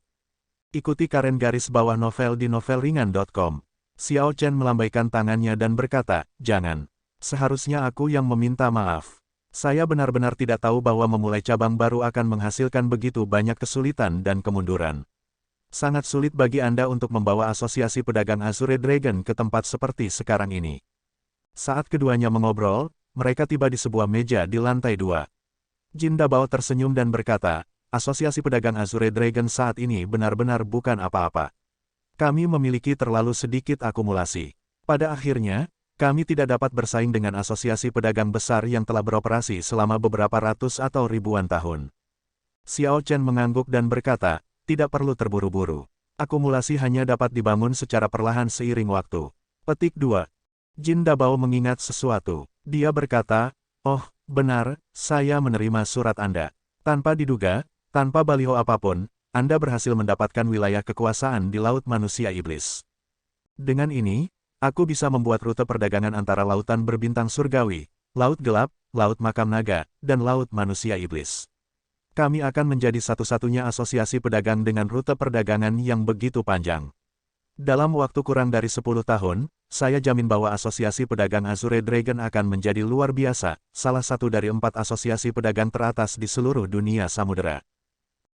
[SPEAKER 1] Ikuti karen garis bawah novel di novelringan.com. Xiao Chen melambaikan tangannya dan berkata, jangan. Seharusnya aku yang meminta maaf. Saya benar-benar tidak tahu bahwa memulai cabang baru akan menghasilkan begitu banyak kesulitan dan kemunduran. Sangat sulit bagi Anda untuk membawa Asosiasi Pedagang Azure Dragon ke tempat seperti sekarang ini. Saat keduanya mengobrol, mereka tiba di sebuah meja di lantai 2. Jin Dabao tersenyum dan berkata, Asosiasi Pedagang Azure Dragon saat ini benar-benar bukan apa-apa. Kami memiliki terlalu sedikit akumulasi. Pada akhirnya, kami tidak dapat bersaing dengan asosiasi pedagang besar yang telah beroperasi selama beberapa ratus atau ribuan tahun. Xiao Chen mengangguk dan berkata, tidak perlu terburu-buru. Akumulasi hanya dapat dibangun secara perlahan seiring waktu. Petik 2. Jin Dabao mengingat sesuatu. Dia berkata, oh, benar, saya menerima surat Anda. Tanpa diduga, tanpa baliho apapun, Anda berhasil mendapatkan wilayah kekuasaan di Laut Manusia Iblis. Dengan ini, aku bisa membuat rute perdagangan antara Lautan Berbintang Surgawi, Laut Gelap, Laut Makam Naga, dan Laut Manusia Iblis. Kami akan menjadi satu-satunya asosiasi pedagang dengan rute perdagangan yang begitu panjang. Dalam waktu kurang dari 10 tahun, saya jamin bahwa Asosiasi Pedagang Azure Dragon akan menjadi luar biasa, salah satu dari 4 asosiasi pedagang teratas di seluruh dunia samudera.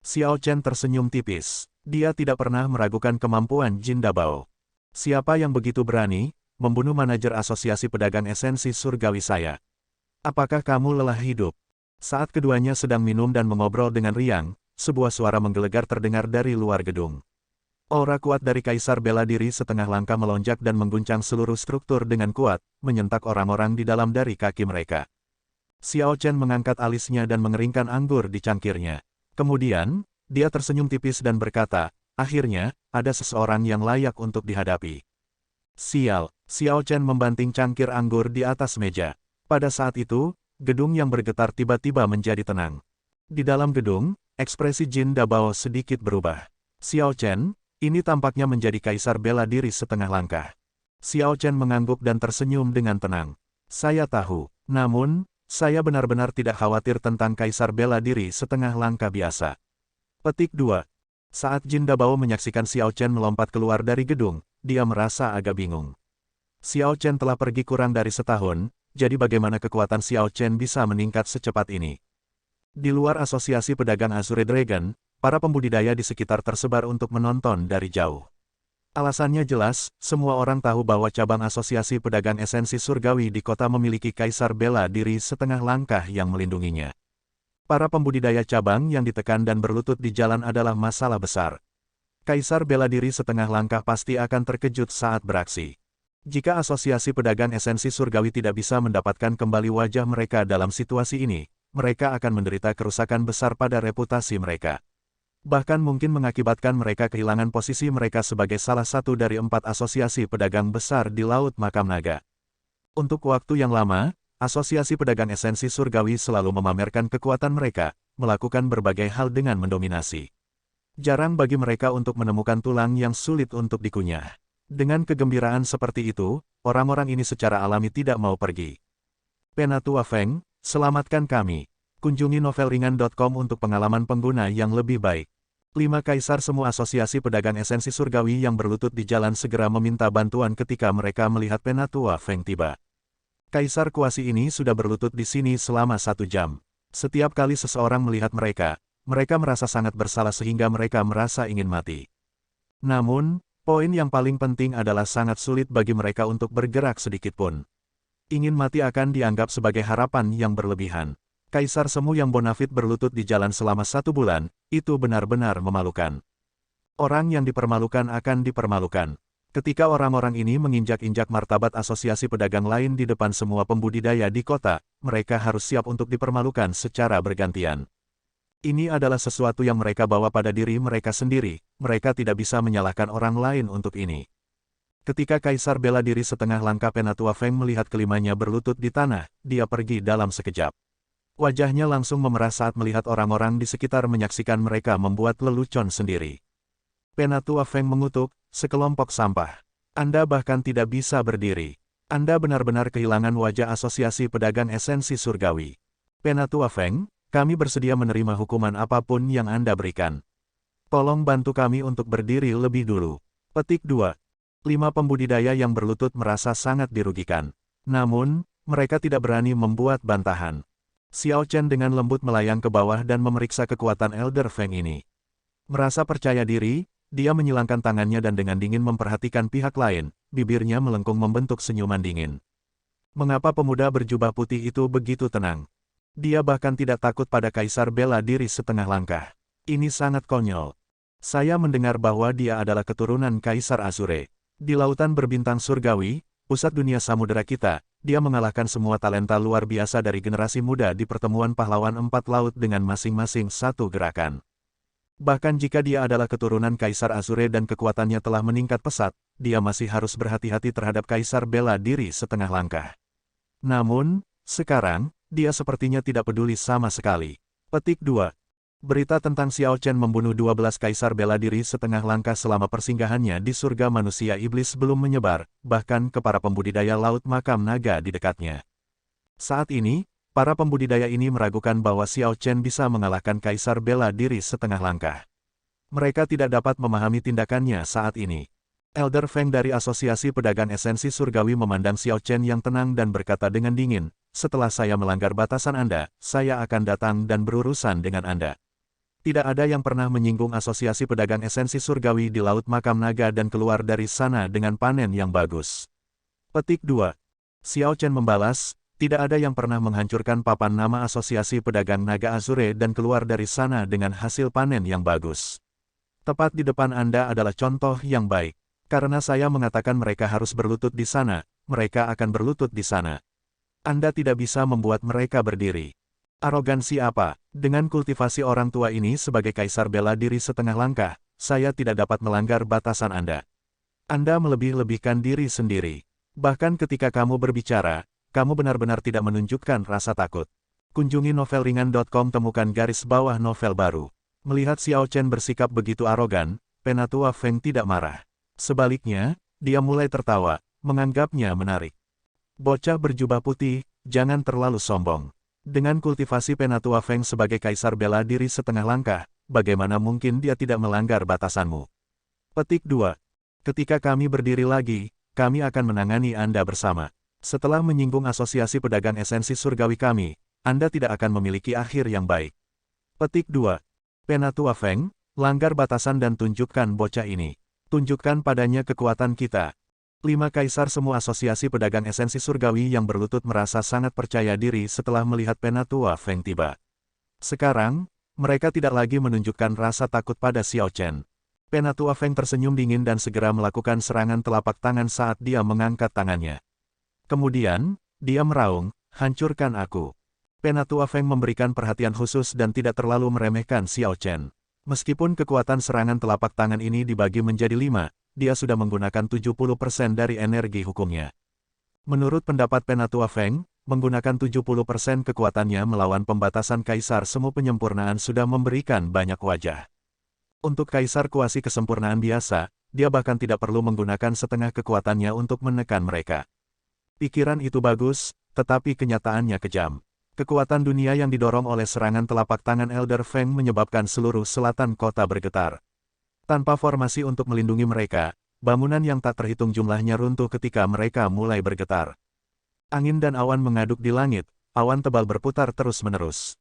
[SPEAKER 1] Xiao Chen tersenyum tipis. Dia tidak pernah meragukan kemampuan Jin Dabao. Siapa yang begitu berani membunuh manajer Asosiasi Pedagang Esensi Surgawi saya? Apakah kamu lelah hidup? Saat keduanya sedang minum dan mengobrol dengan riang, sebuah suara menggelegar terdengar dari luar gedung. Aura kuat dari Kaisar Bela Diri setengah langkah melonjak dan mengguncang seluruh struktur dengan kuat, menyentak orang-orang di dalam dari kaki mereka. Xiao Chen mengangkat alisnya dan mengeringkan anggur di cangkirnya. Kemudian, dia tersenyum tipis dan berkata, akhirnya, ada seseorang yang layak untuk dihadapi. Sial, Xiao Chen membanting cangkir anggur di atas meja. Pada saat itu, gedung yang bergetar tiba-tiba menjadi tenang. Di dalam gedung, ekspresi Jin Dabao sedikit berubah. Xiao Chen, ini tampaknya menjadi Kaisar Bela Diri setengah langkah. Xiao Chen mengangguk dan tersenyum dengan tenang. Saya tahu, namun, saya benar-benar tidak khawatir tentang Kaisar Bela Diri setengah langkah biasa. Petik 2. Saat Jin Dabao menyaksikan Xiao Chen melompat keluar dari gedung, dia merasa agak bingung. Xiao Chen telah pergi kurang dari setahun, jadi bagaimana kekuatan Xiao Chen bisa meningkat secepat ini? Di luar Asosiasi Pedagang Azure Dragon, para pembudidaya di sekitar tersebar untuk menonton dari jauh. Alasannya jelas, semua orang tahu bahwa cabang Asosiasi Pedagang Esensi Surgawi di kota memiliki Kaisar Bela Diri setengah langkah yang melindunginya. Para pembudidaya cabang yang ditekan dan berlutut di jalan adalah masalah besar. Kaisar Bela Diri setengah langkah pasti akan terkejut saat beraksi. Jika Asosiasi Pedagang Esensi Surgawi tidak bisa mendapatkan kembali wajah mereka dalam situasi ini, mereka akan menderita kerusakan besar pada reputasi mereka. Bahkan mungkin mengakibatkan mereka kehilangan posisi mereka sebagai salah satu dari 4 asosiasi pedagang besar di Laut Makam Naga. Untuk waktu yang lama, Asosiasi Pedagang Esensi Surgawi selalu memamerkan kekuatan mereka, melakukan berbagai hal dengan mendominasi. Jarang bagi mereka untuk menemukan tulang yang sulit untuk dikunyah. Dengan kegembiraan seperti itu, orang-orang ini secara alami tidak mau pergi. Penatua Feng, selamatkan kami. Kunjungi novelringan.com untuk pengalaman pengguna yang lebih baik. 5 kaisar semua asosiasi pedagang esensi surgawi yang berlutut di jalan segera meminta bantuan ketika mereka melihat Penatua Feng tiba. Kaisar kuasi ini sudah berlutut di sini selama 1 jam. Setiap kali seseorang melihat mereka, mereka merasa sangat bersalah sehingga mereka merasa ingin mati. Namun, poin yang paling penting adalah sangat sulit bagi mereka untuk bergerak sedikitpun. Ingin mati akan dianggap sebagai harapan yang berlebihan. Kaisar semu yang bonafit berlutut di jalan selama 1 bulan, itu benar-benar memalukan. Orang yang dipermalukan akan dipermalukan. Ketika orang-orang ini menginjak-injak martabat asosiasi pedagang lain di depan semua pembudidaya di kota, mereka harus siap untuk dipermalukan secara bergantian. Ini adalah sesuatu yang mereka bawa pada diri mereka sendiri, mereka tidak bisa menyalahkan orang lain untuk ini. Ketika Kaisar bela diri setengah langkah Penatua Feng melihat kelimanya berlutut di tanah, dia pergi dalam sekejap. Wajahnya langsung memerah saat melihat orang-orang di sekitar menyaksikan mereka membuat lelucon sendiri. Penatua Feng mengutuk, sekelompok sampah. Anda bahkan tidak bisa berdiri. Anda benar-benar kehilangan wajah asosiasi pedagang esensi surgawi. Penatua Feng, kami bersedia menerima hukuman apapun yang Anda berikan. Tolong bantu kami untuk berdiri lebih dulu. Petik 2. 5 pembudidaya yang berlutut merasa sangat dirugikan. Namun, mereka tidak berani membuat bantahan. Xiao Chen dengan lembut melayang ke bawah dan memeriksa kekuatan Elder Feng ini. Merasa percaya diri, dia menyilangkan tangannya dan dengan dingin memperhatikan pihak lain, bibirnya melengkung membentuk senyuman dingin. Mengapa pemuda berjubah putih itu begitu tenang? Dia bahkan tidak takut pada Kaisar bela diri setengah langkah. Ini sangat konyol. Saya mendengar bahwa dia adalah keturunan Kaisar Azure. Di lautan berbintang surgawi, pusat dunia samudera kita, dia mengalahkan semua talenta luar biasa dari generasi muda di pertemuan pahlawan 4 laut dengan masing-masing satu gerakan. Bahkan jika dia adalah keturunan Kaisar Azure dan kekuatannya telah meningkat pesat, dia masih harus berhati-hati terhadap Kaisar bela diri setengah langkah. Namun, sekarang, dia sepertinya tidak peduli sama sekali. Petik 2. Berita tentang Xiao Chen membunuh 12 kaisar bela diri setengah langkah selama persinggahannya di surga manusia iblis belum menyebar, bahkan ke para pembudidaya laut makam naga di dekatnya. Saat ini, para pembudidaya ini meragukan bahwa Xiao Chen bisa mengalahkan kaisar bela diri setengah langkah. Mereka tidak dapat memahami tindakannya saat ini. Elder Feng dari Asosiasi Pedagang Esensi Surgawi memandang Xiao Chen yang tenang dan berkata dengan dingin, "Setelah saya melanggar batasan Anda, saya akan datang dan berurusan dengan Anda." Tidak ada yang pernah menyinggung Asosiasi Pedagang Esensi Surgawi di Laut Makam Naga dan keluar dari sana dengan panen yang bagus. Petik 2. Xiao Chen membalas, tidak ada yang pernah menghancurkan papan nama Asosiasi Pedagang Naga Azure dan keluar dari sana dengan hasil panen yang bagus. Tepat di depan Anda adalah contoh yang baik. Karena saya mengatakan mereka harus berlutut di sana, mereka akan berlutut di sana. Anda tidak bisa membuat mereka berdiri. Arogansi apa? Dengan kultivasi orang tua ini sebagai kaisar bela diri setengah langkah, saya tidak dapat melanggar batasan Anda. Anda melebih-lebihkan diri sendiri. Bahkan ketika kamu berbicara, kamu benar-benar tidak menunjukkan rasa takut. Kunjungi novelringan.com temukan garis bawah novel baru. Melihat Xiao Chen bersikap begitu arogan, Penatua Feng tidak marah. Sebaliknya, dia mulai tertawa, menganggapnya menarik. Bocah berjubah putih, jangan terlalu sombong. Dengan kultivasi Penatua Feng sebagai kaisar bela diri setengah langkah, bagaimana mungkin dia tidak melanggar batasanmu? Petik 2. Ketika kami berdiri lagi, kami akan menangani Anda bersama. Setelah menyinggung Asosiasi Pedagang Esensi Surgawi kami, Anda tidak akan memiliki akhir yang baik. Petik 2. Penatua Feng, langgar batasan dan tunjukkan bocah ini. Tunjukkan padanya kekuatan kita. 5 kaisar semua Asosiasi Pedagang Esensi Surgawi yang berlutut merasa sangat percaya diri setelah melihat Penatua Feng tiba. Sekarang, mereka tidak lagi menunjukkan rasa takut pada Xiao Chen. Penatua Feng tersenyum dingin dan segera melakukan serangan telapak tangan saat dia mengangkat tangannya. Kemudian, dia meraung, hancurkan aku. Penatua Feng memberikan perhatian khusus dan tidak terlalu meremehkan Xiao Chen. Meskipun kekuatan serangan telapak tangan ini dibagi menjadi 5, dia sudah menggunakan 70% dari energi hukumnya. Menurut pendapat Penatua Feng, menggunakan 70% kekuatannya melawan pembatasan kaisar semu penyempurnaan sudah memberikan banyak wajah. Untuk kaisar kuasi kesempurnaan biasa, dia bahkan tidak perlu menggunakan setengah kekuatannya untuk menekan mereka. Pikiran itu bagus, tetapi kenyataannya kejam. Kekuatan dunia yang didorong oleh serangan telapak tangan Elder Feng menyebabkan seluruh selatan kota bergetar. Tanpa formasi untuk melindungi mereka, bangunan yang tak terhitung jumlahnya runtuh ketika mereka mulai bergetar. Angin dan awan mengaduk di langit, awan tebal berputar terus-menerus.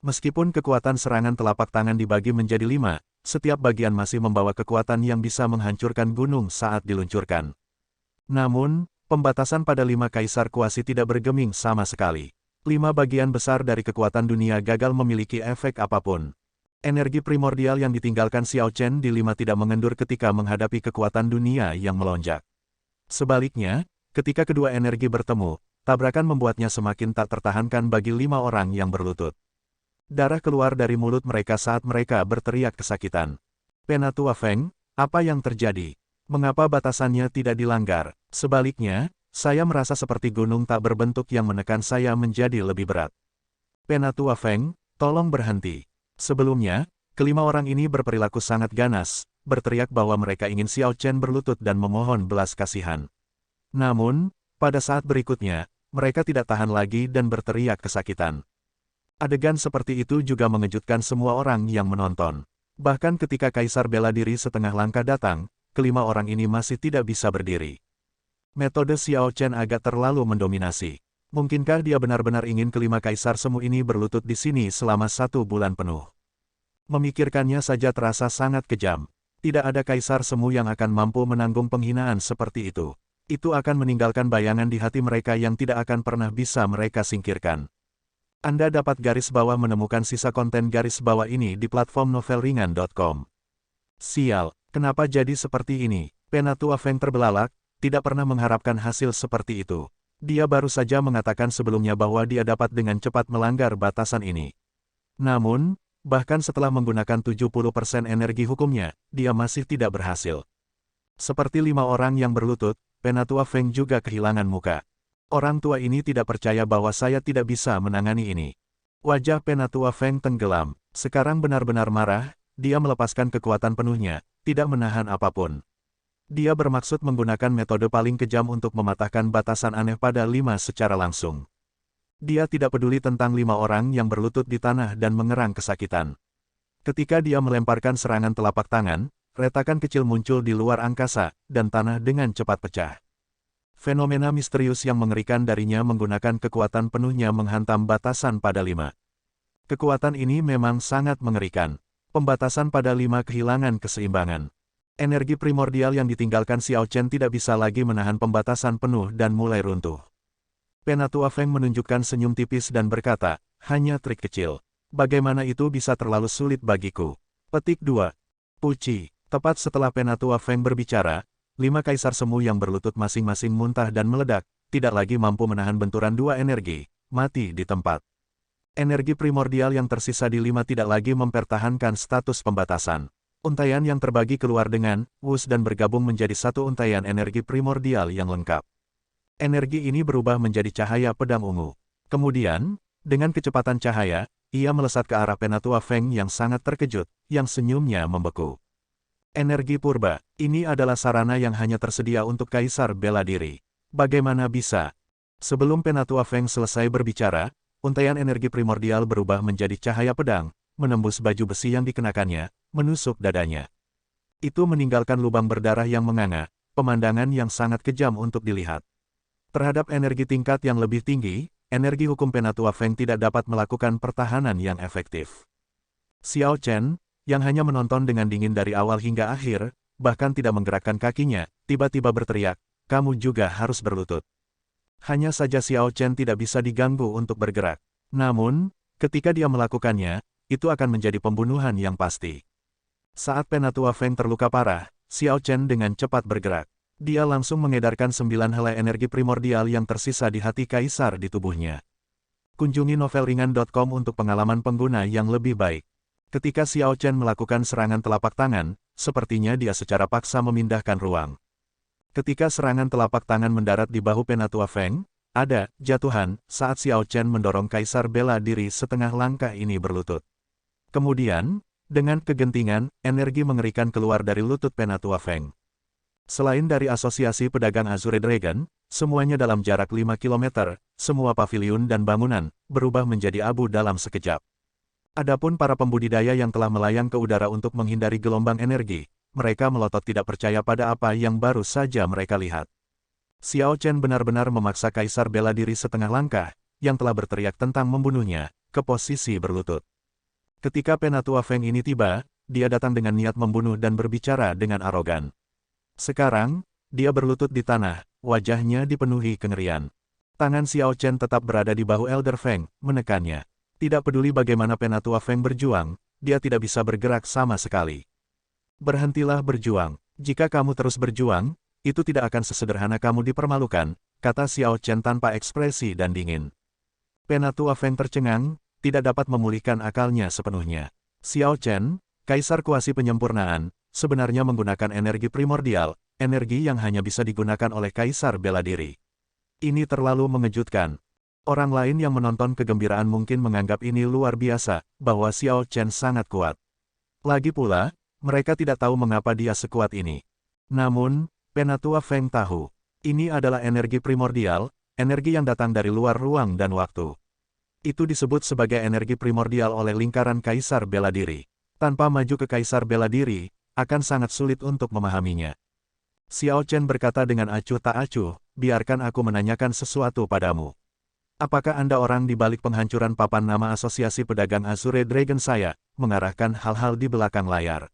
[SPEAKER 1] Meskipun kekuatan serangan telapak tangan dibagi menjadi 5, setiap bagian masih membawa kekuatan yang bisa menghancurkan gunung saat diluncurkan. Namun, pembatasan pada 5 kaisar kuasi tidak bergeming sama sekali. 5 bagian besar dari kekuatan dunia gagal memiliki efek apapun. Energi primordial yang ditinggalkan Xiao Chen di 5 tidak mengendur ketika menghadapi kekuatan dunia yang melonjak. Sebaliknya, ketika kedua energi bertemu, tabrakan membuatnya semakin tak tertahankan bagi 5 orang yang berlutut. Darah keluar dari mulut mereka saat mereka berteriak kesakitan. Penatua Feng, apa yang terjadi? Mengapa batasannya tidak dilanggar? Sebaliknya, saya merasa seperti gunung tak berbentuk yang menekan saya menjadi lebih berat. Penatua Feng, tolong berhenti. Sebelumnya, kelima orang ini berperilaku sangat ganas, berteriak bahwa mereka ingin Xiao Chen berlutut dan memohon belas kasihan. Namun, pada saat berikutnya, mereka tidak tahan lagi dan berteriak kesakitan. Adegan seperti itu juga mengejutkan semua orang yang menonton. Bahkan ketika Kaisar bela diri setengah langkah datang, kelima orang ini masih tidak bisa berdiri. Metode Xiao Chen agak terlalu mendominasi. Mungkinkah dia benar-benar ingin kelima kaisar semu ini berlutut di sini selama 1 bulan penuh? Memikirkannya saja terasa sangat kejam. Tidak ada kaisar semu yang akan mampu menanggung penghinaan seperti itu. Itu akan meninggalkan bayangan di hati mereka yang tidak akan pernah bisa mereka singkirkan. Anda dapat garis bawah menemukan sisa konten garis bawah ini di platform novelringan.com. Sial, kenapa jadi seperti ini? Penatua Feng terbelalak, tidak pernah mengharapkan hasil seperti itu. Dia baru saja mengatakan sebelumnya bahwa dia dapat dengan cepat melanggar batasan ini. Namun, bahkan setelah menggunakan 70% energi hukumnya, dia masih tidak berhasil. Seperti 5 orang yang berlutut, Penatua Feng juga kehilangan muka. Orang tua ini tidak percaya bahwa saya tidak bisa menangani ini. Wajah Penatua Feng tenggelam, sekarang benar-benar marah, dia melepaskan kekuatan penuhnya, tidak menahan apapun. Dia bermaksud menggunakan metode paling kejam untuk mematahkan batasan aneh pada 5 secara langsung. Dia tidak peduli tentang 5 orang yang berlutut di tanah dan mengerang kesakitan. Ketika dia melemparkan serangan telapak tangan, retakan kecil muncul di luar angkasa, dan tanah dengan cepat pecah. Fenomena misterius yang mengerikan darinya menggunakan kekuatan penuhnya menghantam batasan pada 5. Kekuatan ini memang sangat mengerikan. Pembatasan pada 5 kehilangan keseimbangan. Energi primordial yang ditinggalkan Xiao Chen tidak bisa lagi menahan pembatasan penuh dan mulai runtuh. Penatua Feng menunjukkan senyum tipis dan berkata, hanya trik kecil. Bagaimana itu bisa terlalu sulit bagiku? Petik 2. Puci. Tepat setelah Penatua Feng berbicara, 5 kaisar semu yang berlutut masing-masing muntah dan meledak, tidak lagi mampu menahan benturan 2 energi, mati di tempat. Energi primordial yang tersisa di 5 tidak lagi mempertahankan status pembatasan. Untaian yang terbagi keluar dengan wus dan bergabung menjadi satu untaian energi primordial yang lengkap. Energi ini berubah menjadi cahaya pedang ungu. Kemudian, dengan kecepatan cahaya, ia melesat ke arah Penatua Feng yang sangat terkejut, yang senyumnya membeku. Energi purba, ini adalah sarana yang hanya tersedia untuk kaisar bela diri. Bagaimana bisa? Sebelum Penatua Feng selesai berbicara, untaian energi primordial berubah menjadi cahaya pedang, menembus baju besi yang dikenakannya, menusuk dadanya. Itu meninggalkan lubang berdarah yang menganga, pemandangan yang sangat kejam untuk dilihat. Terhadap energi tingkat yang lebih tinggi, energi hukum Penatua Feng tidak dapat melakukan pertahanan yang efektif. Xiao Chen, yang hanya menonton dengan dingin dari awal hingga akhir, bahkan tidak menggerakkan kakinya, tiba-tiba berteriak, kamu juga harus berlutut. Hanya saja Xiao Chen tidak bisa diganggu untuk bergerak. Namun, ketika dia melakukannya, itu akan menjadi pembunuhan yang pasti. Saat Penatua Feng terluka parah, Xiao Chen dengan cepat bergerak. Dia langsung mengedarkan 9 helai energi primordial yang tersisa di hati kaisar di tubuhnya. Kunjungi novelringan.com untuk pengalaman pengguna yang lebih baik. Ketika Xiao Chen melakukan serangan telapak tangan, sepertinya dia secara paksa memindahkan ruang. Ketika serangan telapak tangan mendarat di bahu Penatua Feng, ada jatuhan saat Xiao Chen mendorong kaisar bela diri setengah langkah ini berlutut. Kemudian, dengan kegentingan, energi mengerikan keluar dari lutut Penatua Feng. Selain dari Asosiasi Pedagang Azure Dragon, semuanya dalam jarak 5 kilometer, semua paviliun dan bangunan berubah menjadi abu dalam sekejap. Adapun para pembudidaya yang telah melayang ke udara untuk menghindari gelombang energi, mereka melotot tidak percaya pada apa yang baru saja mereka lihat. Xiao Chen benar-benar memaksa kaisar bela diri setengah langkah, yang telah berteriak tentang membunuhnya, ke posisi berlutut. Ketika penatua Feng ini tiba, dia datang dengan niat membunuh dan berbicara dengan arogan. Sekarang, dia berlutut di tanah, wajahnya dipenuhi kengerian. Tangan Xiao Chen tetap berada di bahu Elder Feng, menekannya. Tidak peduli bagaimana penatua Feng berjuang, dia tidak bisa bergerak sama sekali. Berhentilah berjuang. Jika kamu terus berjuang, itu tidak akan sesederhana kamu dipermalukan, kata Xiao Chen tanpa ekspresi dan dingin. Penatua Feng tercengang, tidak dapat memulihkan akalnya sepenuhnya. Xiao Chen, kaisar kuasi penyempurnaan, sebenarnya menggunakan energi primordial, energi yang hanya bisa digunakan oleh kaisar bela diri. Ini terlalu mengejutkan. Orang lain yang menonton kegembiraan mungkin menganggap ini luar biasa, bahwa Xiao Chen sangat kuat. Lagi pula, mereka tidak tahu mengapa dia sekuat ini. Namun, penatua Feng tahu, ini adalah energi primordial, energi yang datang dari luar ruang dan waktu. Itu disebut sebagai energi primordial oleh lingkaran kaisar bela diri. Tanpa maju ke kaisar bela diri, akan sangat sulit untuk memahaminya. Xiao Chen berkata dengan acuh tak acuh, biarkan aku menanyakan sesuatu padamu. Apakah Anda orang di balik penghancuran papan nama Asosiasi Pedagang Azure Dragon saya, mengarahkan hal-hal di belakang layar?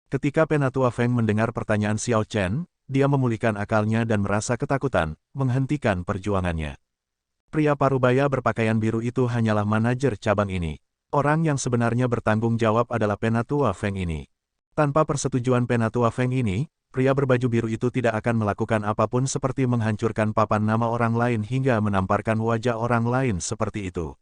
[SPEAKER 1] Ketika penatua Feng mendengar pertanyaan Xiao Chen, dia memulihkan akalnya dan merasa ketakutan, menghentikan perjuangannya. Pria parubaya berpakaian biru itu hanyalah manajer cabang ini. Orang yang sebenarnya bertanggung jawab adalah penatua Feng ini. Tanpa persetujuan penatua Feng ini, pria berbaju biru itu tidak akan melakukan apapun seperti menghancurkan papan nama orang lain hingga menamparkan wajah orang lain seperti itu.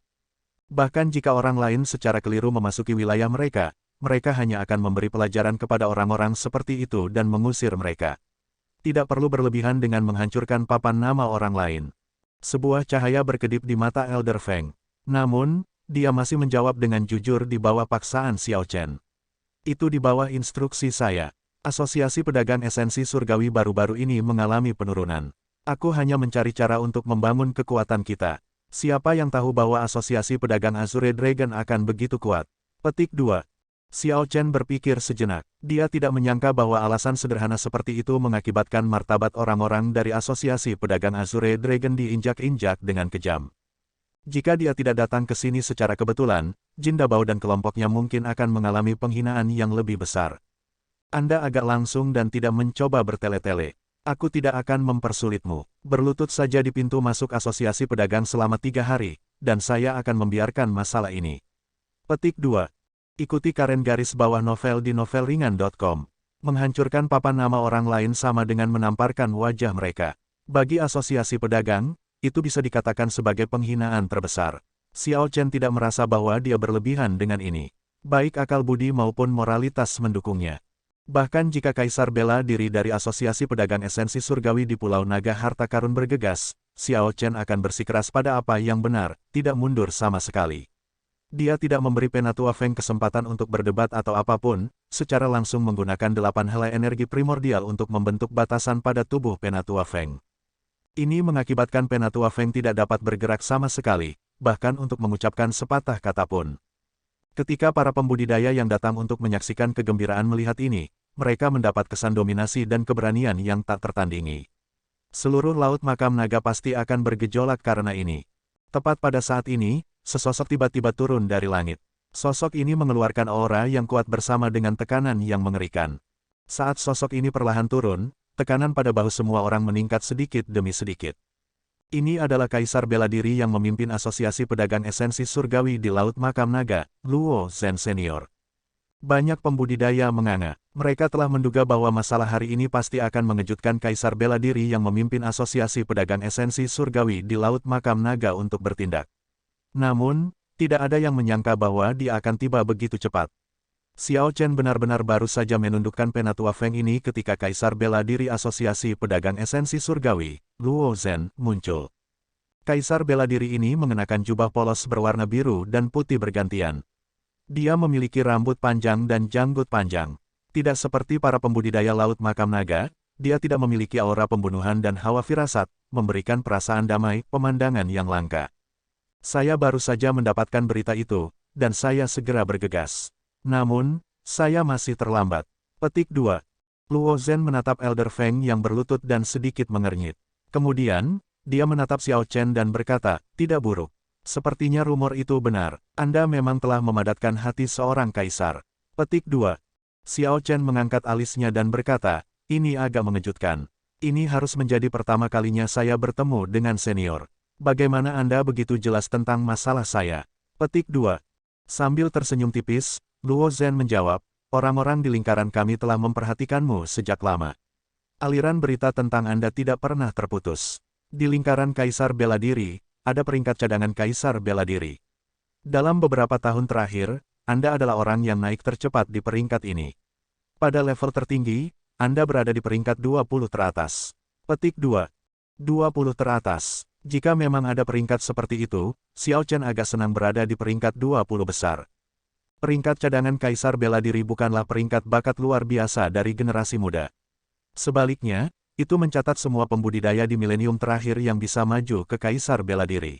[SPEAKER 1] Bahkan jika orang lain secara keliru memasuki wilayah mereka, mereka hanya akan memberi pelajaran kepada orang-orang seperti itu dan mengusir mereka. Tidak perlu berlebihan dengan menghancurkan papan nama orang lain. Sebuah cahaya berkedip di mata Elder Feng. Namun, dia masih menjawab dengan jujur di bawah paksaan Xiao Chen. Itu di bawah instruksi saya. Asosiasi Pedagang Esensi Surgawi baru-baru ini mengalami penurunan. Aku hanya mencari cara untuk membangun kekuatan kita. Siapa yang tahu bahwa Asosiasi Pedagang Azure Dragon akan begitu kuat? Petik 2. Xiao Chen berpikir sejenak. Dia tidak menyangka bahwa alasan sederhana seperti itu mengakibatkan martabat orang-orang dari Asosiasi Pedagang Azure Dragon diinjak-injak dengan kejam. Jika dia tidak datang ke sini secara kebetulan, Jin Dabao dan kelompoknya mungkin akan mengalami penghinaan yang lebih besar. Anda agak langsung dan tidak mencoba bertele-tele. Aku tidak akan mempersulitmu. Berlutut saja di pintu masuk Asosiasi Pedagang selama 3 hari, dan saya akan membiarkan masalah ini. Petik 2. Ikuti karen garis bawah novel di novelringan.com. Menghancurkan papan nama orang lain sama dengan menamparkan wajah mereka. Bagi Asosiasi Pedagang, itu bisa dikatakan sebagai penghinaan terbesar. Xiao Chen tidak merasa bahwa dia berlebihan dengan ini. Baik akal budi maupun moralitas mendukungnya. Bahkan jika Kaisar bela diri dari Asosiasi Pedagang Esensi Surgawi di Pulau Naga Harta Karun bergegas, Xiao Chen akan bersikeras pada apa yang benar, tidak mundur sama sekali. Dia tidak memberi penatua Feng kesempatan untuk berdebat atau apapun, secara langsung menggunakan 8 helai energi primordial untuk membentuk batasan pada tubuh penatua Feng. Ini mengakibatkan penatua Feng tidak dapat bergerak sama sekali, bahkan untuk mengucapkan sepatah kata pun. Ketika para pembudidaya yang datang untuk menyaksikan kegembiraan melihat ini, mereka mendapat kesan dominasi dan keberanian yang tak tertandingi. Seluruh laut makam naga pasti akan bergejolak karena ini. Tepat pada saat ini, sesosok tiba-tiba turun dari langit. Sosok ini mengeluarkan aura yang kuat bersama dengan tekanan yang mengerikan. Saat sosok ini perlahan turun, tekanan pada bahu semua orang meningkat sedikit demi sedikit. Ini adalah Kaisar bela diri yang memimpin Asosiasi Pedagang Esensi Surgawi di Laut Makam Naga, Luo Zhen Senior. Banyak pembudidaya menganga. Mereka telah menduga bahwa masalah hari ini pasti akan mengejutkan Kaisar bela diri yang memimpin Asosiasi Pedagang Esensi Surgawi di Laut Makam Naga untuk bertindak. Namun, tidak ada yang menyangka bahwa dia akan tiba begitu cepat. Xiao Chen benar-benar baru saja menundukkan penatua Feng ini ketika Kaisar bela diri Asosiasi Pedagang Esensi Surgawi, Luo Zhen, muncul. Kaisar bela diri ini mengenakan jubah polos berwarna biru dan putih bergantian. Dia memiliki rambut panjang dan janggut panjang. Tidak seperti para pembudidaya Laut Makam Naga, dia tidak memiliki aura pembunuhan dan hawa firasat, memberikan perasaan damai, pemandangan yang langka. Saya baru saja mendapatkan berita itu, dan saya segera bergegas. Namun, saya masih terlambat. Petik 2. Luo Zhen menatap Elder Feng yang berlutut dan sedikit mengernyit. Kemudian, dia menatap Xiao Chen dan berkata, tidak buruk. Sepertinya rumor itu benar, Anda memang telah memadatkan hati seorang kaisar. Petik 2. Xiao Chen mengangkat alisnya dan berkata, ini agak mengejutkan. Ini harus menjadi pertama kalinya saya bertemu dengan senior. Bagaimana Anda begitu jelas tentang masalah saya? Petik 2. Sambil tersenyum tipis, Luo Zhen menjawab, orang-orang di lingkaran kami telah memperhatikanmu sejak lama. Aliran berita tentang Anda tidak pernah terputus. Di lingkaran Kaisar Bela Diri, ada peringkat cadangan Kaisar Bela Diri. Dalam beberapa tahun terakhir, Anda adalah orang yang naik tercepat di peringkat ini. Pada level tertinggi, Anda berada di peringkat 20 teratas. Petik 2. 20 teratas. Jika memang ada peringkat seperti itu, Xiao Chen agak senang berada di peringkat 20 besar. Peringkat cadangan Kaisar Bela Diri bukanlah peringkat bakat luar biasa dari generasi muda. Sebaliknya, itu mencatat semua pembudidaya di milenium terakhir yang bisa maju ke Kaisar Bela Diri.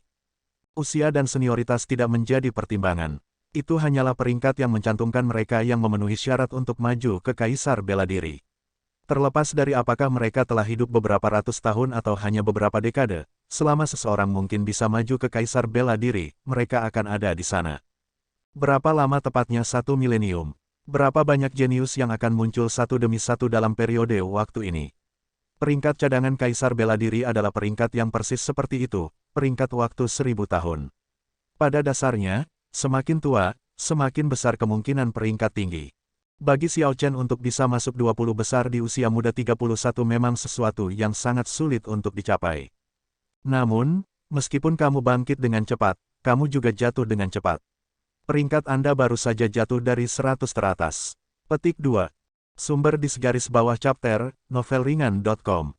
[SPEAKER 1] Usia dan senioritas tidak menjadi pertimbangan. Itu hanyalah peringkat yang mencantumkan mereka yang memenuhi syarat untuk maju ke Kaisar Bela Diri. Terlepas dari apakah mereka telah hidup beberapa ratus tahun atau hanya beberapa dekade, selama seseorang mungkin bisa maju ke Kaisar Bela Diri, mereka akan ada di sana. Berapa lama tepatnya 1 milenium? Berapa banyak jenius yang akan muncul satu demi satu dalam periode waktu ini? Peringkat cadangan Kaisar Bela Diri adalah peringkat yang persis seperti itu, peringkat waktu 1000 tahun. Pada dasarnya, semakin tua, semakin besar kemungkinan peringkat tinggi. Bagi Xiao Chen untuk bisa masuk 20 besar di usia muda 31 memang sesuatu yang sangat sulit untuk dicapai. Namun, meskipun kamu bangkit dengan cepat, kamu juga jatuh dengan cepat. Peringkat Anda baru saja jatuh dari 100 teratas. Petik 2. Sumber di segaris bawah chapter, novelringan.com.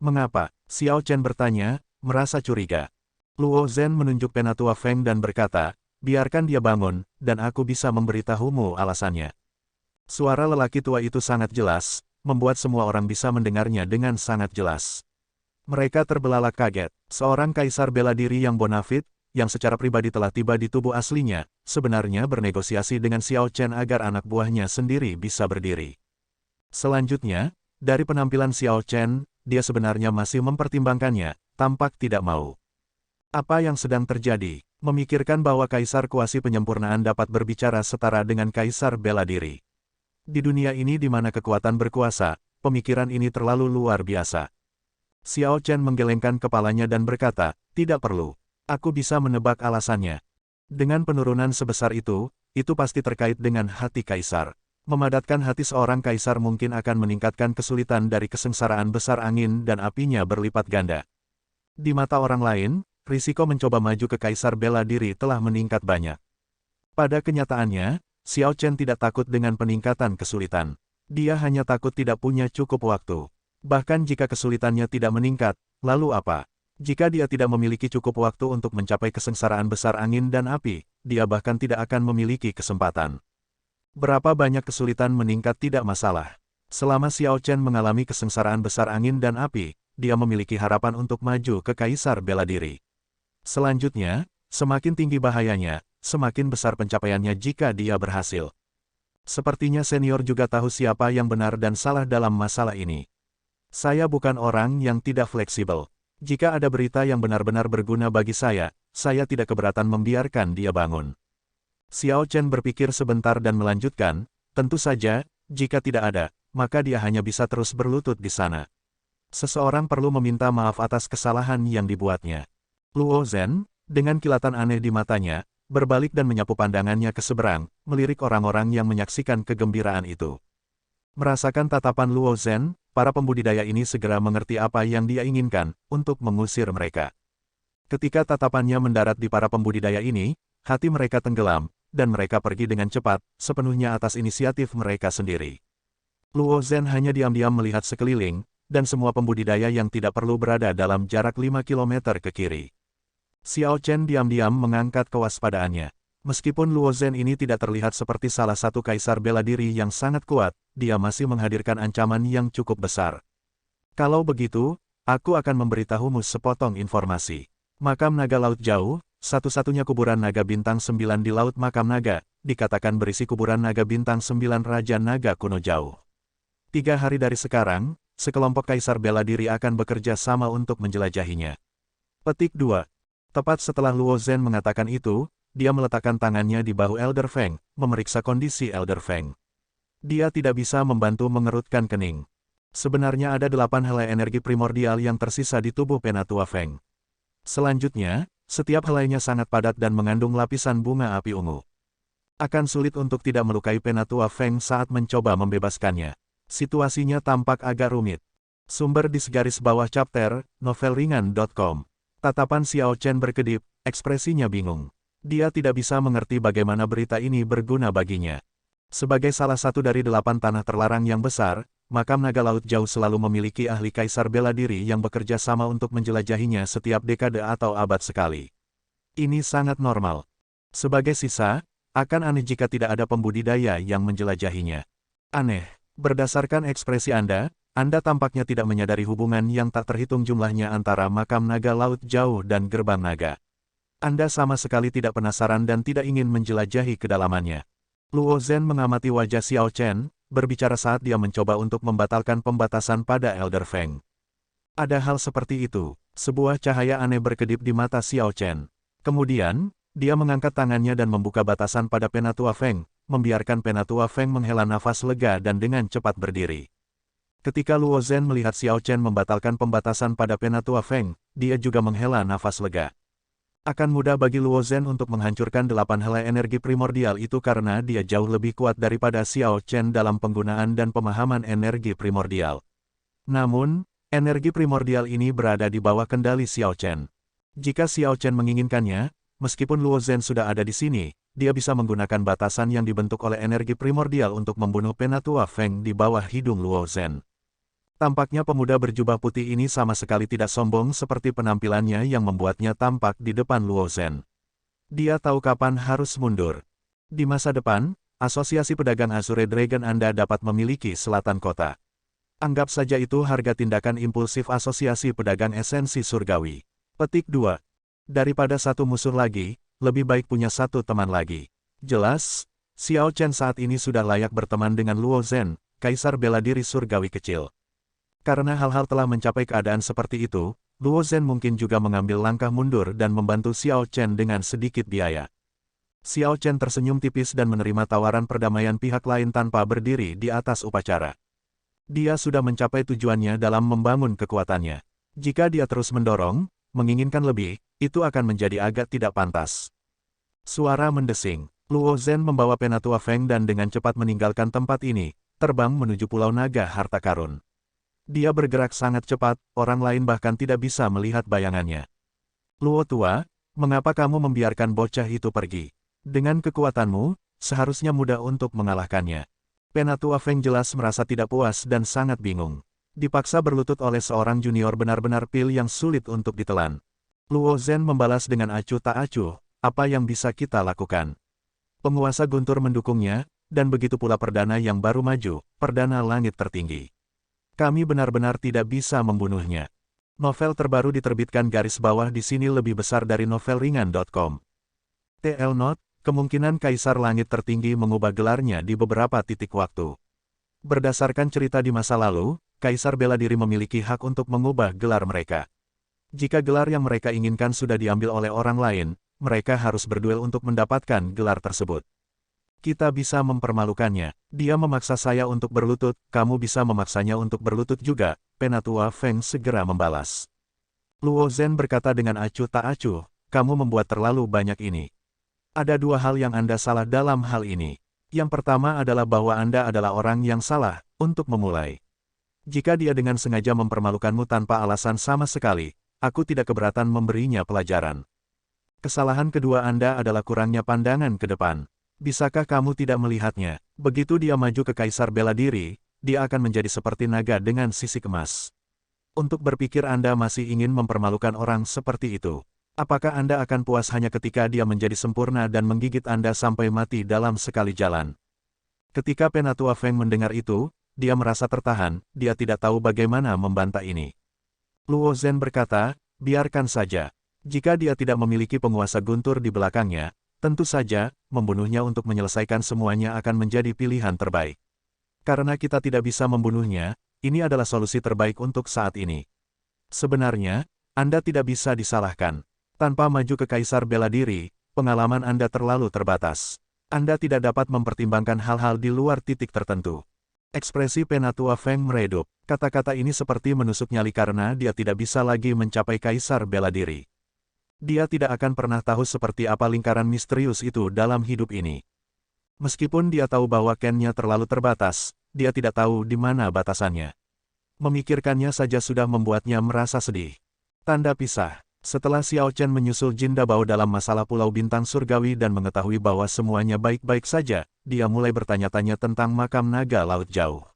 [SPEAKER 1] Mengapa? Xiao Chen bertanya, merasa curiga. Luo Zhen menunjuk Penatua Feng dan berkata, biarkan dia bangun, dan aku bisa memberitahumu alasannya. Suara lelaki tua itu sangat jelas, membuat semua orang bisa mendengarnya dengan sangat jelas. Mereka terbelalak kaget. Seorang kaisar bela diri yang bonafit, yang secara pribadi telah tiba di tubuh aslinya, sebenarnya bernegosiasi dengan Xiao Chen agar anak buahnya sendiri bisa berdiri. Selanjutnya, dari penampilan Xiao Chen, dia sebenarnya masih mempertimbangkannya, tampak tidak mau. Apa yang sedang terjadi? Memikirkan bahwa kaisar kuasi penyempurnaan dapat berbicara setara dengan kaisar bela diri. Di dunia ini di mana kekuatan berkuasa, pemikiran ini terlalu luar biasa. Xiao Chen menggelengkan kepalanya dan berkata, tidak perlu. Aku bisa menebak alasannya. Dengan penurunan sebesar itu pasti terkait dengan hati kaisar. Memadatkan hati seorang kaisar mungkin akan meningkatkan kesulitan dari kesengsaraan besar angin dan apinya berlipat ganda. Di mata orang lain, risiko mencoba maju ke kaisar bela diri telah meningkat banyak. Pada kenyataannya, Xiao Chen tidak takut dengan peningkatan kesulitan. Dia hanya takut tidak punya cukup waktu. Bahkan jika kesulitannya tidak meningkat, lalu apa? Jika dia tidak memiliki cukup waktu untuk mencapai kesengsaraan besar angin dan api, dia bahkan tidak akan memiliki kesempatan. Berapa banyak kesulitan meningkat tidak masalah. Selama Xiao Chen mengalami kesengsaraan besar angin dan api, dia memiliki harapan untuk maju ke kaisar bela diri. Selanjutnya, semakin tinggi bahayanya, semakin besar pencapaiannya jika dia berhasil. Sepertinya senior juga tahu siapa yang benar dan salah dalam masalah ini. Saya bukan orang yang tidak fleksibel. Jika ada berita yang benar-benar berguna bagi saya tidak keberatan membiarkan dia bangun. Xiao Chen berpikir sebentar dan melanjutkan, tentu saja, jika tidak ada, maka dia hanya bisa terus berlutut di sana. Seseorang perlu meminta maaf atas kesalahan yang dibuatnya. Luo Zhen, dengan kilatan aneh di matanya, berbalik dan menyapu pandangannya ke seberang, melirik orang-orang yang menyaksikan kegembiraan itu. Merasakan tatapan Luo Zhen, para pembudidaya ini segera mengerti apa yang dia inginkan, untuk mengusir mereka. Ketika tatapannya mendarat di para pembudidaya ini, hati mereka tenggelam, dan mereka pergi dengan cepat, sepenuhnya atas inisiatif mereka sendiri. Luo Zhen hanya diam-diam melihat sekeliling, dan semua pembudidaya yang tidak perlu berada dalam jarak 5 km ke kiri. Xiao Chen diam-diam mengangkat kewaspadaannya. Meskipun Luo Zhen ini tidak terlihat seperti salah satu kaisar bela diri yang sangat kuat, dia masih menghadirkan ancaman yang cukup besar. Kalau begitu, aku akan memberitahumu sepotong informasi. Makam Naga Laut Jauh, satu-satunya kuburan naga bintang 9 di Laut Makam Naga, dikatakan berisi kuburan naga bintang 9 Raja Naga kuno jauh. 3 hari dari sekarang, sekelompok kaisar bela diri akan bekerja sama untuk menjelajahinya. Petik 2. Tepat setelah Luo Zhen mengatakan itu, dia meletakkan tangannya di bahu Elder Feng, memeriksa kondisi Elder Feng. Dia tidak bisa membantu mengerutkan kening. Sebenarnya ada 8 helai energi primordial yang tersisa di tubuh Penatua Feng. Selanjutnya, setiap helainya sangat padat dan mengandung lapisan bunga api ungu. Akan sulit untuk tidak melukai Penatua Feng saat mencoba membebaskannya. Situasinya tampak agak rumit. Sumber di segaris bawah chapter, novelringan.com. Tatapan Xiao Chen berkedip, ekspresinya bingung. Dia tidak bisa mengerti bagaimana berita ini berguna baginya. Sebagai salah satu dari 8 tanah terlarang yang besar, Makam Naga Laut Jauh selalu memiliki ahli kaisar bela diri yang bekerja sama untuk menjelajahinya setiap dekade atau abad sekali. Ini sangat normal. Sebagai sisa, akan aneh jika tidak ada pembudidaya yang menjelajahinya. Aneh, berdasarkan ekspresi Anda tampaknya tidak menyadari hubungan yang tak terhitung jumlahnya antara Makam Naga Laut Jauh dan Gerbang Naga. Anda sama sekali tidak penasaran dan tidak ingin menjelajahi kedalamannya. Luo Zhen mengamati wajah Xiao Chen, berbicara saat dia mencoba untuk membatalkan pembatasan pada Elder Feng. Ada hal seperti itu, sebuah cahaya aneh berkedip di mata Xiao Chen. Kemudian, dia mengangkat tangannya dan membuka batasan pada Penatua Feng, membiarkan Penatua Feng menghela nafas lega dan dengan cepat berdiri. Ketika Luo Zhen melihat Xiao Chen membatalkan pembatasan pada Penatua Feng, dia juga menghela nafas lega. Akan mudah bagi Luo Zhen untuk menghancurkan 8 helai energi primordial itu karena dia jauh lebih kuat daripada Xiao Chen dalam penggunaan dan pemahaman energi primordial. Namun, energi primordial ini berada di bawah kendali Xiao Chen. Jika Xiao Chen menginginkannya, meskipun Luo Zhen sudah ada di sini, dia bisa menggunakan batasan yang dibentuk oleh energi primordial untuk membunuh Penatua Feng di bawah hidung Luo Zhen. Tampaknya pemuda berjubah putih ini sama sekali tidak sombong seperti penampilannya yang membuatnya tampak di depan Luo Zhen. Dia tahu kapan harus mundur. Di masa depan, Asosiasi Pedagang Azure Dragon Anda dapat memiliki selatan kota. Anggap saja itu harga tindakan impulsif Asosiasi Pedagang Esensi Surgawi. Petik 2. Daripada satu musuh lagi, lebih baik punya satu teman lagi. Jelas, Xiao Chen saat ini sudah layak berteman dengan Luo Zhen, Kaisar Bela Diri Surgawi kecil. Karena hal-hal telah mencapai keadaan seperti itu, Luo Zhen mungkin juga mengambil langkah mundur dan membantu Xiao Chen dengan sedikit biaya. Xiao Chen tersenyum tipis dan menerima tawaran perdamaian pihak lain tanpa berdiri di atas upacara. Dia sudah mencapai tujuannya dalam membangun kekuatannya. Jika dia terus mendorong, menginginkan lebih, itu akan menjadi agak tidak pantas. Suara mendesing. Luo Zhen membawa Penatua Feng dan dengan cepat meninggalkan tempat ini, terbang menuju Pulau Naga Harta Karun. Dia bergerak sangat cepat, orang lain bahkan tidak bisa melihat bayangannya. Luo tua, mengapa kamu membiarkan bocah itu pergi? Dengan kekuatanmu, seharusnya mudah untuk mengalahkannya. Penatua Feng jelas merasa tidak puas dan sangat bingung. Dipaksa berlutut oleh seorang junior benar-benar pil yang sulit untuk ditelan. Luo Zhen membalas dengan acuh tak acuh, apa yang bisa kita lakukan? Penguasa guntur mendukungnya, dan begitu pula perdana yang baru maju, Perdana Langit Tertinggi. Kami benar-benar tidak bisa membunuhnya. Novel terbaru diterbitkan garis bawah di sini lebih besar dari novelringan.com. TL Note, kemungkinan Kaisar Langit Tertinggi mengubah gelarnya di beberapa titik waktu. Berdasarkan cerita di masa lalu, Kaisar Bela Diri memiliki hak untuk mengubah gelar mereka. Jika gelar yang mereka inginkan sudah diambil oleh orang lain, mereka harus berduel untuk mendapatkan gelar tersebut. Kita bisa mempermalukannya. Dia memaksa saya untuk berlutut, kamu bisa memaksanya untuk berlutut juga, Penatua Feng segera membalas. Luo Zhen berkata dengan acuh tak acuh, kamu membuat terlalu banyak ini. Ada dua hal yang Anda salah dalam hal ini. Yang pertama adalah bahwa Anda adalah orang yang salah, untuk memulai. Jika dia dengan sengaja mempermalukanmu tanpa alasan sama sekali, aku tidak keberatan memberinya pelajaran. Kesalahan kedua Anda adalah kurangnya pandangan ke depan. Bisakah kamu tidak melihatnya? Begitu dia maju ke Kaisar Bela Diri, dia akan menjadi seperti naga dengan sisik emas. Untuk berpikir Anda masih ingin mempermalukan orang seperti itu. Apakah Anda akan puas hanya ketika dia menjadi sempurna dan menggigit Anda sampai mati dalam sekali jalan? Ketika Penatua Feng mendengar itu, dia merasa tertahan, dia tidak tahu bagaimana membantah ini. Luo Zhen berkata, biarkan saja. Jika dia tidak memiliki penguasa guntur di belakangnya, tentu saja, membunuhnya untuk menyelesaikan semuanya akan menjadi pilihan terbaik. Karena kita tidak bisa membunuhnya, ini adalah solusi terbaik untuk saat ini. Sebenarnya, Anda tidak bisa disalahkan. Tanpa maju ke Kaisar Bela Diri, pengalaman Anda terlalu terbatas. Anda tidak dapat mempertimbangkan hal-hal di luar titik tertentu. Ekspresi Penatua Feng meredup. Kata-kata ini seperti menusuk nyali karena dia tidak bisa lagi mencapai Kaisar Bela Diri. Dia tidak akan pernah tahu seperti apa lingkaran misterius itu dalam hidup ini. Meskipun dia tahu bahwa Ken-nya terlalu terbatas, dia tidak tahu di mana batasannya. Memikirkannya saja sudah membuatnya merasa sedih. Tanda pisah. Setelah Xiao Chen menyusul Jin Dabao dalam masalah Pulau Bintang Surgawi dan mengetahui bahwa semuanya baik-baik saja, dia mulai bertanya-tanya tentang makam naga Laut Jauh.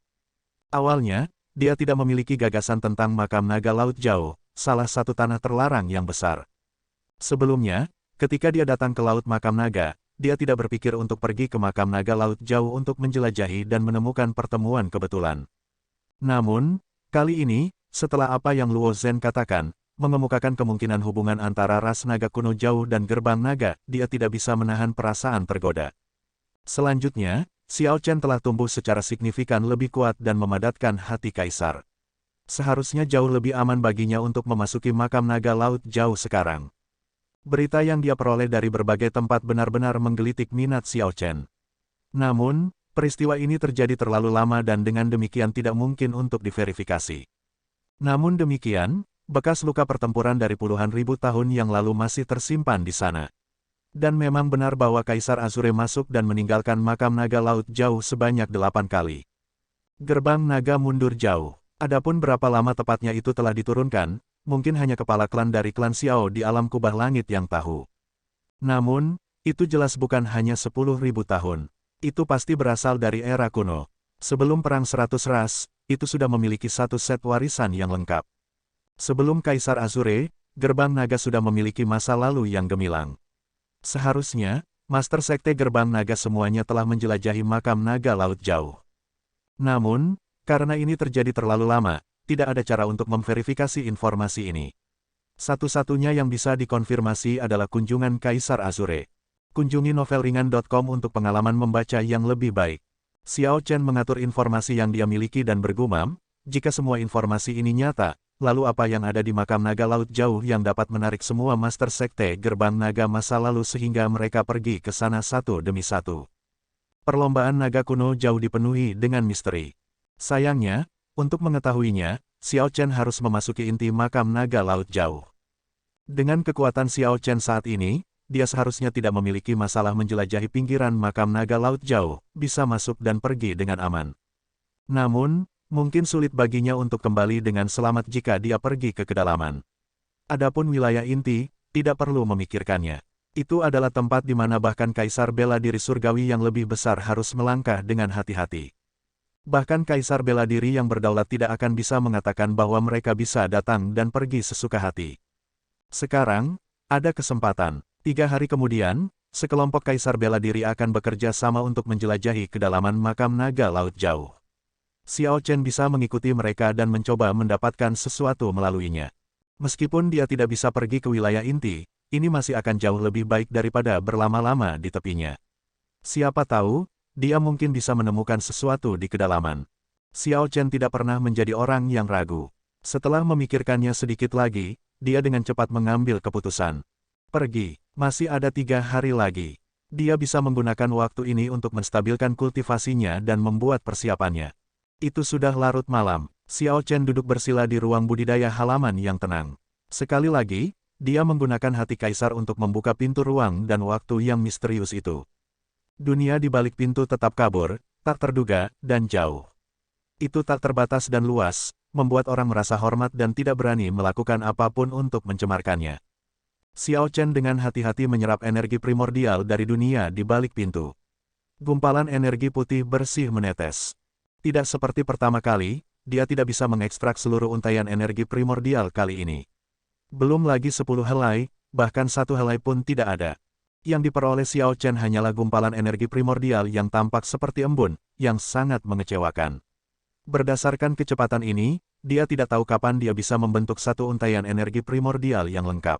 [SPEAKER 1] Awalnya, dia tidak memiliki gagasan tentang makam naga Laut Jauh, salah satu tanah terlarang yang besar. Sebelumnya, ketika dia datang ke Laut Makam Naga, dia tidak berpikir untuk pergi ke makam naga Laut Jauh untuk menjelajahi dan menemukan pertemuan kebetulan. Namun, kali ini, setelah apa yang Luo Zhen katakan, mengemukakan kemungkinan hubungan antara ras naga kuno jauh dan gerbang naga, dia tidak bisa menahan perasaan tergoda. Selanjutnya, Xiao Chen telah tumbuh secara signifikan lebih kuat dan memadatkan hati Kaisar. Seharusnya jauh lebih aman baginya untuk memasuki makam naga Laut Jauh sekarang. Berita yang dia peroleh dari berbagai tempat benar-benar menggelitik minat Xiao Chen. Namun, peristiwa ini terjadi terlalu lama dan dengan demikian tidak mungkin untuk diverifikasi. Namun demikian, bekas luka pertempuran dari puluhan ribu tahun yang lalu masih tersimpan di sana. Dan memang benar bahwa Kaisar Azure masuk dan meninggalkan makam naga Laut Jauh sebanyak 8 kali. Gerbang naga mundur jauh. Adapun berapa lama tepatnya itu telah diturunkan, mungkin hanya kepala klan dari klan Xiao di alam kubah langit yang tahu. Namun, itu jelas bukan hanya 10.000 tahun. Itu pasti berasal dari era kuno. Sebelum Perang 100 Ras, itu sudah memiliki satu set warisan yang lengkap. Sebelum Kaisar Azure, Gerbang Naga sudah memiliki masa lalu yang gemilang. Seharusnya, Master Sekte Gerbang Naga semuanya telah menjelajahi makam naga Laut Jauh. Namun, karena ini terjadi terlalu lama, tidak ada cara untuk memverifikasi informasi ini. Satu-satunya yang bisa dikonfirmasi adalah kunjungan Kaisar Azure. Kunjungi novelringan.com untuk pengalaman membaca yang lebih baik. Xiao Chen mengatur informasi yang dia miliki dan bergumam, jika semua informasi ini nyata, lalu apa yang ada di makam naga Laut Jauh yang dapat menarik semua Master Sekte Gerbang Naga masa lalu sehingga mereka pergi ke sana satu demi satu. Perlombaan naga kuno jauh dipenuhi dengan misteri. Sayangnya, untuk mengetahuinya, Xiao Chen harus memasuki inti makam naga Laut Jauh. Dengan kekuatan Xiao Chen saat ini, dia seharusnya tidak memiliki masalah menjelajahi pinggiran makam naga Laut Jauh, bisa masuk dan pergi dengan aman. Namun, mungkin sulit baginya untuk kembali dengan selamat jika dia pergi ke kedalaman. Adapun wilayah inti, tidak perlu memikirkannya. Itu adalah tempat di mana bahkan Kaisar Bela Diri Surgawi yang lebih besar harus melangkah dengan hati-hati. Bahkan Kaisar Bela Diri yang berdaulat tidak akan bisa mengatakan bahwa mereka bisa datang dan pergi sesuka hati. Sekarang, ada kesempatan. 3 hari kemudian, sekelompok Kaisar Bela Diri akan bekerja sama untuk menjelajahi kedalaman makam naga Laut Jauh. Xiao Chen bisa mengikuti mereka dan mencoba mendapatkan sesuatu melaluinya. Meskipun dia tidak bisa pergi ke wilayah inti, ini masih akan jauh lebih baik daripada berlama-lama di tepinya. Siapa tahu, dia mungkin bisa menemukan sesuatu di kedalaman. Xiao Chen tidak pernah menjadi orang yang ragu. Setelah memikirkannya sedikit lagi, dia dengan cepat mengambil keputusan. Pergi, masih ada 3 hari lagi. Dia bisa menggunakan waktu ini untuk menstabilkan kultivasinya dan membuat persiapannya. Itu sudah larut malam. Xiao Chen duduk bersila di ruang budidaya halaman yang tenang. Sekali lagi, dia menggunakan hati kaisar untuk membuka pintu ruang dan waktu yang misterius itu. Dunia di balik pintu tetap kabur, tak terduga, dan jauh. Itu tak terbatas dan luas, membuat orang merasa hormat dan tidak berani melakukan apapun untuk mencemarkannya. Xiao Chen dengan hati-hati menyerap energi primordial dari dunia di balik pintu. Gumpalan energi putih bersih menetes. Tidak seperti pertama kali, dia tidak bisa mengekstrak seluruh untaian energi primordial kali ini. Belum lagi 10 helai, bahkan 1 helai pun tidak ada. Yang diperoleh Xiao Chen hanyalah gumpalan energi primordial yang tampak seperti embun, yang sangat mengecewakan. Berdasarkan kecepatan ini, dia tidak tahu kapan dia bisa membentuk satu untaian energi primordial yang lengkap.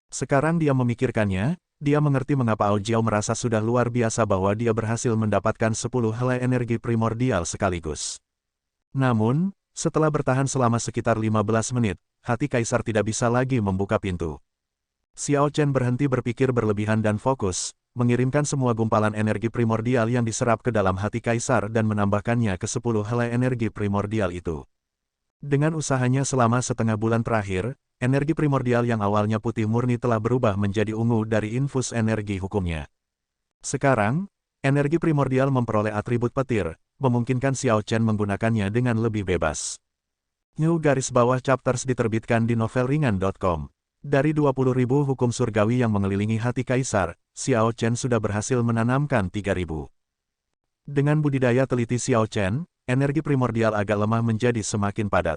[SPEAKER 1] Sekarang dia memikirkannya, dia mengerti mengapa Ao Jiao merasa sudah luar biasa bahwa dia berhasil mendapatkan 10 helai energi primordial sekaligus. Namun, setelah bertahan selama sekitar 15 menit, hati Kaisar tidak bisa lagi membuka pintu. Xiao Chen berhenti berpikir berlebihan dan fokus, mengirimkan semua gumpalan energi primordial yang diserap ke dalam hati Kaisar dan menambahkannya ke 10 helai energi primordial itu. Dengan usahanya selama setengah bulan terakhir, energi primordial yang awalnya putih murni telah berubah menjadi ungu dari infus energi hukumnya. Sekarang, energi primordial memperoleh atribut petir, memungkinkan Xiao Chen menggunakannya dengan lebih bebas. New garis bawah chapters diterbitkan di novelringan.com. Dari 20.000 hukum surgawi yang mengelilingi hati Kaisar, Xiao Chen sudah berhasil menanamkan 3.000. Dengan budidaya teliti Xiao Chen, energi primordial agak lemah menjadi semakin padat.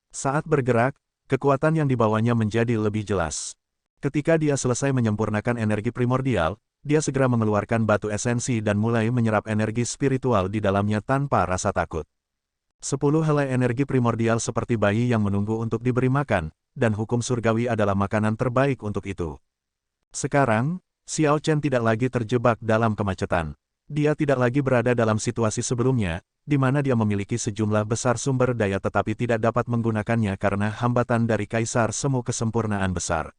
[SPEAKER 1] Saat bergerak, kekuatan yang dibawanya menjadi lebih jelas. Ketika dia selesai menyempurnakan energi primordial, dia segera mengeluarkan batu esensi dan mulai menyerap energi spiritual di dalamnya tanpa rasa takut. 10 helai energi primordial seperti bayi yang menunggu untuk diberi makan, dan hukum surgawi adalah makanan terbaik untuk itu. Sekarang, Xiao Chen tidak lagi terjebak dalam kemacetan. Dia tidak lagi berada dalam situasi sebelumnya, di mana dia memiliki sejumlah besar sumber daya tetapi tidak dapat menggunakannya karena hambatan dari Kaisar Semu kesempurnaan besar.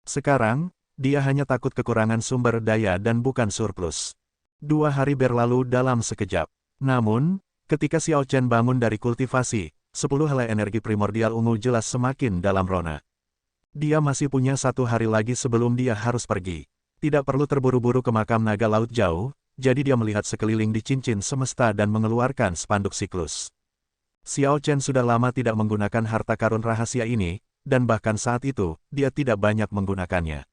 [SPEAKER 1] Sekarang, dia hanya takut kekurangan sumber daya dan bukan surplus. 2 hari berlalu dalam sekejap. Namun, ketika Xiao Chen bangun dari kultivasi, 10 helai energi primordial ungu jelas semakin dalam rona. Dia masih punya 1 hari lagi sebelum dia harus pergi. Tidak perlu terburu-buru ke makam naga laut jauh, jadi dia melihat sekeliling di cincin semesta dan mengeluarkan spanduk siklus. Xiao Chen sudah lama tidak menggunakan harta karun rahasia ini, dan bahkan saat itu, dia tidak banyak menggunakannya.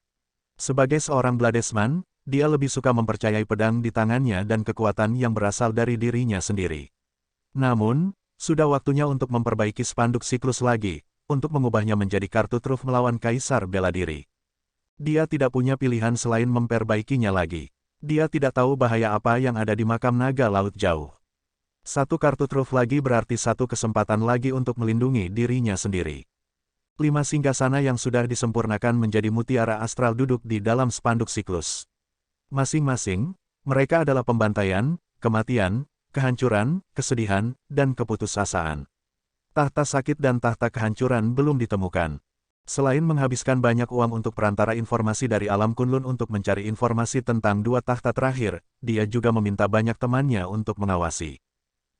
[SPEAKER 1] Sebagai seorang bladesman, dia lebih suka mempercayai pedang di tangannya dan kekuatan yang berasal dari dirinya sendiri. Namun, sudah waktunya untuk memperbaiki spanduk siklus lagi, untuk mengubahnya menjadi kartu truf melawan Kaisar bela diri. Dia tidak punya pilihan selain memperbaikinya lagi. Dia tidak tahu bahaya apa yang ada di makam naga laut jauh. 1 kartu truf lagi berarti 1 kesempatan lagi untuk melindungi dirinya sendiri. 5 singgasana yang sudah disempurnakan menjadi mutiara astral duduk di dalam spanduk siklus. Masing-masing, mereka adalah pembantaian, kematian, kehancuran, kesedihan, dan keputusasaan. Tahta sakit dan tahta kehancuran belum ditemukan. Selain menghabiskan banyak uang untuk perantara informasi dari alam Kunlun untuk mencari informasi tentang 2 tahta terakhir, dia juga meminta banyak temannya untuk mengawasi.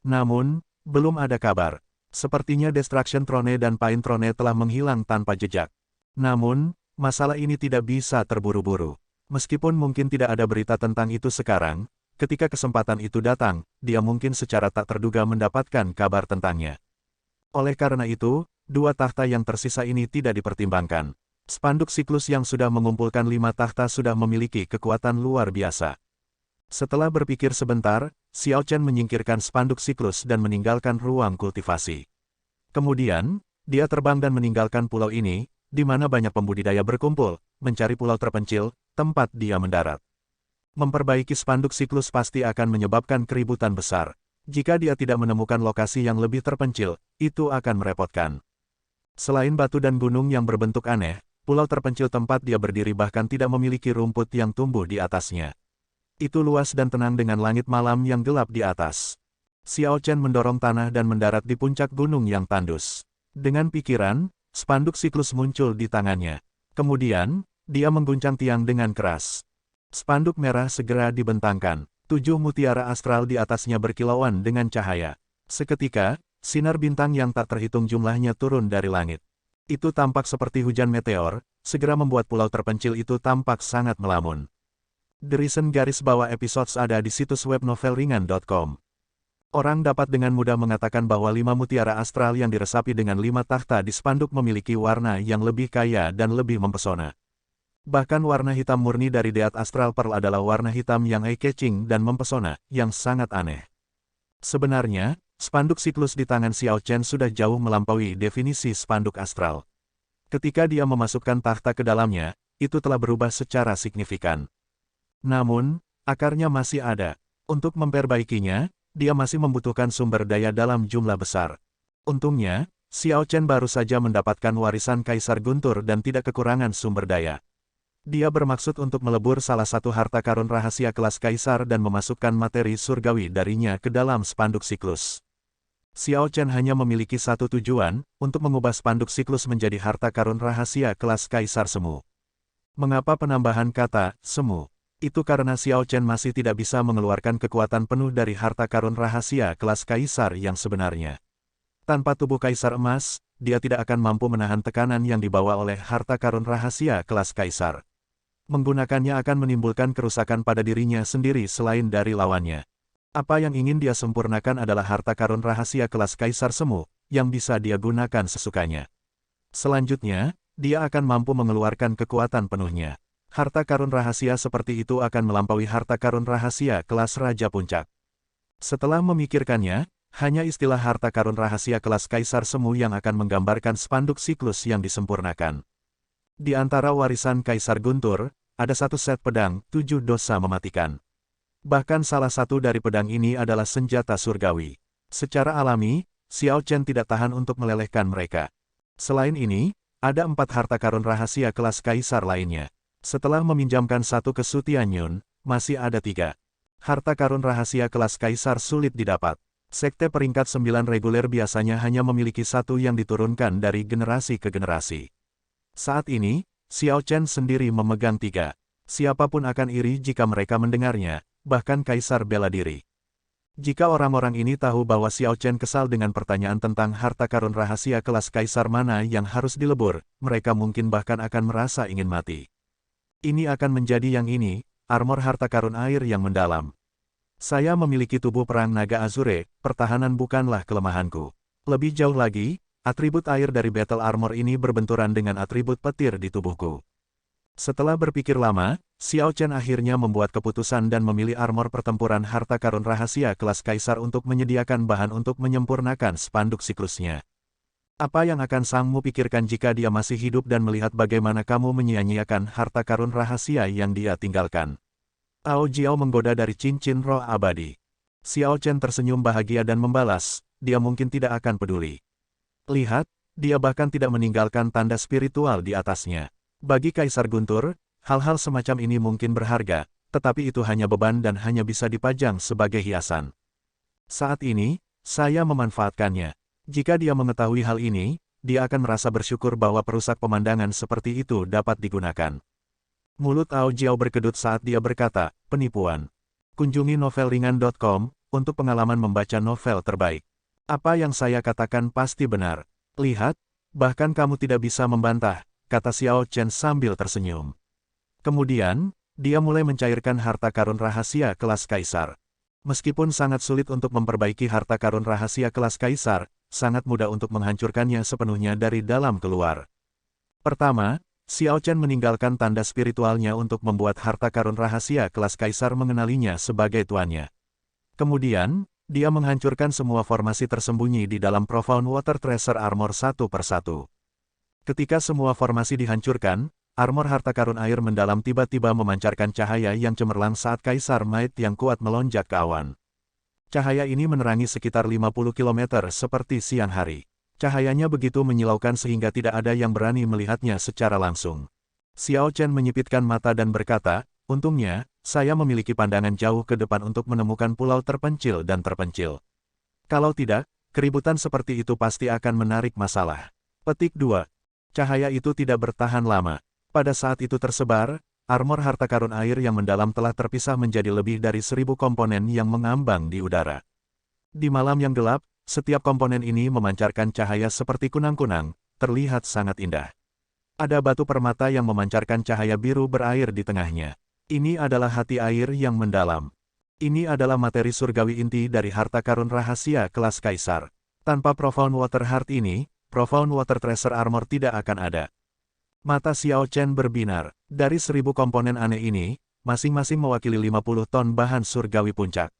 [SPEAKER 1] Namun, belum ada kabar. Sepertinya Destruction Throne dan Pain Throne telah menghilang tanpa jejak. Namun, masalah ini tidak bisa terburu-buru. Meskipun mungkin tidak ada berita tentang itu sekarang, ketika kesempatan itu datang, dia mungkin secara tak terduga mendapatkan kabar tentangnya. Oleh karena itu, 2 tahta yang tersisa ini tidak dipertimbangkan. Spanduk siklus yang sudah mengumpulkan 5 tahta sudah memiliki kekuatan luar biasa. Setelah berpikir sebentar, Xiao Chen menyingkirkan spanduk siklus dan meninggalkan ruang kultivasi. Kemudian, dia terbang dan meninggalkan pulau ini, di mana banyak pembudidaya berkumpul, mencari pulau terpencil, tempat dia mendarat. Memperbaiki spanduk siklus pasti akan menyebabkan keributan besar. Jika dia tidak menemukan lokasi yang lebih terpencil, itu akan merepotkan. Selain batu dan gunung yang berbentuk aneh, pulau terpencil tempat dia berdiri bahkan tidak memiliki rumput yang tumbuh di atasnya. Itu luas dan tenang dengan langit malam yang gelap di atas. Xiao Chen mendorong tanah dan mendarat di puncak gunung yang tandus. Dengan pikiran, spanduk siklus muncul di tangannya. Kemudian, dia mengguncang tiang dengan keras. Spanduk merah segera dibentangkan. 7 mutiara astral di atasnya berkilauan dengan cahaya. Seketika, sinar bintang yang tak terhitung jumlahnya turun dari langit. Itu tampak seperti hujan meteor, segera membuat pulau terpencil itu tampak sangat melamun. Derisan garis bawah episodes ada di situs web novelringan.com. Orang dapat dengan mudah mengatakan bahwa 5 mutiara astral yang diresapi dengan 5 tahta di spanduk memiliki warna yang lebih kaya dan lebih mempesona. Bahkan warna hitam murni dari Deat Astral Pearl adalah warna hitam yang eye-catching dan mempesona, yang sangat aneh. Sebenarnya, spanduk siklus di tangan Xiao Chen sudah jauh melampaui definisi spanduk astral. Ketika dia memasukkan tahta ke dalamnya, itu telah berubah secara signifikan. Namun, akarnya masih ada. Untuk memperbaikinya, dia masih membutuhkan sumber daya dalam jumlah besar. Untungnya, Xiao Chen baru saja mendapatkan warisan Kaisar Guntur dan tidak kekurangan sumber daya. Dia bermaksud untuk melebur salah satu harta karun rahasia kelas Kaisar dan memasukkan materi surgawi darinya ke dalam spanduk siklus. Xiao Chen hanya memiliki satu tujuan, untuk mengubah spanduk siklus menjadi harta karun rahasia kelas Kaisar Semu. Mengapa penambahan kata semu? Itu karena Xiao Chen masih tidak bisa mengeluarkan kekuatan penuh dari harta karun rahasia kelas Kaisar yang sebenarnya. Tanpa tubuh Kaisar Emas, dia tidak akan mampu menahan tekanan yang dibawa oleh harta karun rahasia kelas Kaisar. Menggunakannya akan menimbulkan kerusakan pada dirinya sendiri selain dari lawannya. Apa yang ingin dia sempurnakan adalah harta karun rahasia kelas Kaisar Semu, yang bisa dia gunakan sesukanya. Selanjutnya, dia akan mampu mengeluarkan kekuatan penuhnya. Harta karun rahasia seperti itu akan melampaui harta karun rahasia kelas Raja Puncak. Setelah memikirkannya, hanya istilah harta karun rahasia kelas Kaisar Semu yang akan menggambarkan spanduk siklus yang disempurnakan. Di antara warisan Kaisar Guntur, ada satu set pedang, 7 dosa mematikan. Bahkan salah satu dari pedang ini adalah senjata surgawi. Secara alami, Xiao Chen tidak tahan untuk melelehkan mereka. Selain ini, ada 4 harta karun rahasia kelas Kaisar lainnya. Setelah meminjamkan satu ke Su Tianyun, masih ada 3. Harta karun rahasia kelas Kaisar sulit didapat. Sekte peringkat 9 reguler biasanya hanya memiliki satu yang diturunkan dari generasi ke generasi. Saat ini, Xiao Chen sendiri memegang 3. Siapapun akan iri jika mereka mendengarnya, bahkan Kaisar bela diri. Jika orang-orang ini tahu bahwa Xiao Chen kesal dengan pertanyaan tentang harta karun rahasia kelas Kaisar mana yang harus dilebur, mereka mungkin bahkan akan merasa ingin mati. Ini akan menjadi yang ini, armor harta karun air yang mendalam. Saya memiliki tubuh perang naga Azure, pertahanan bukanlah kelemahanku. Lebih jauh lagi, atribut air dari Battle Armor ini berbenturan dengan atribut petir di tubuhku. Setelah berpikir lama, Xiao Chen akhirnya membuat keputusan dan memilih armor pertempuran harta karun rahasia kelas Kaisar untuk menyediakan bahan untuk menyempurnakan spanduk siklusnya. Apa yang akan sangmu pikirkan jika dia masih hidup dan melihat bagaimana kamu menyia-nyiakan harta karun rahasia yang dia tinggalkan? Ao Jiao menggoda dari cincin roh abadi. Xiao Chen tersenyum bahagia dan membalas, dia mungkin tidak akan peduli. Lihat, dia bahkan tidak meninggalkan tanda spiritual di atasnya. Bagi Kaisar Guntur, hal-hal semacam ini mungkin berharga, tetapi itu hanya beban dan hanya bisa dipajang sebagai hiasan. Saat ini, saya memanfaatkannya. Jika dia mengetahui hal ini, dia akan merasa bersyukur bahwa perusak pemandangan seperti itu dapat digunakan. Mulut Ao Jiao berkedut saat dia berkata, penipuan. Kunjungi novelringan.com untuk pengalaman membaca novel terbaik. Apa yang saya katakan pasti benar. Lihat, bahkan kamu tidak bisa membantah, kata Xiao Chen sambil tersenyum. Kemudian, dia mulai mencairkan harta karun rahasia kelas Kaisar. Meskipun sangat sulit untuk memperbaiki harta karun rahasia kelas Kaisar, sangat mudah untuk menghancurkannya sepenuhnya dari dalam keluar. Pertama, Xiao Chen meninggalkan tanda spiritualnya untuk membuat harta karun rahasia kelas Kaisar mengenalinya sebagai tuannya. Kemudian, dia menghancurkan semua formasi tersembunyi di dalam Profound Water Treasure Armor satu persatu. Ketika semua formasi dihancurkan, armor harta karun air mendalam tiba-tiba memancarkan cahaya yang cemerlang saat Kaisar Might yang kuat melonjak ke awan. Cahaya ini menerangi sekitar 50 km seperti siang hari. Cahayanya begitu menyilaukan sehingga tidak ada yang berani melihatnya secara langsung. Xiao Chen menyipitkan mata dan berkata, untungnya, saya memiliki pandangan jauh ke depan untuk menemukan pulau terpencil dan terpencil. Kalau tidak, keributan seperti itu pasti akan menarik masalah. Petik 2. Cahaya itu tidak bertahan lama. Pada saat itu tersebar, armor harta karun air yang mendalam telah terpisah menjadi lebih dari 1000 komponen yang mengambang di udara. Di malam yang gelap, setiap komponen ini memancarkan cahaya seperti kunang-kunang, terlihat sangat indah. Ada batu permata yang memancarkan cahaya biru berair di tengahnya. Ini adalah hati air yang mendalam. Ini adalah materi surgawi inti dari harta karun rahasia kelas Kaisar. Tanpa Profound Water Heart ini, Profound Water Treasure Armor tidak akan ada. Mata Xiao Chen berbinar. Dari 1000 komponen aneh ini, masing-masing mewakili 50 ton bahan surgawi puncak.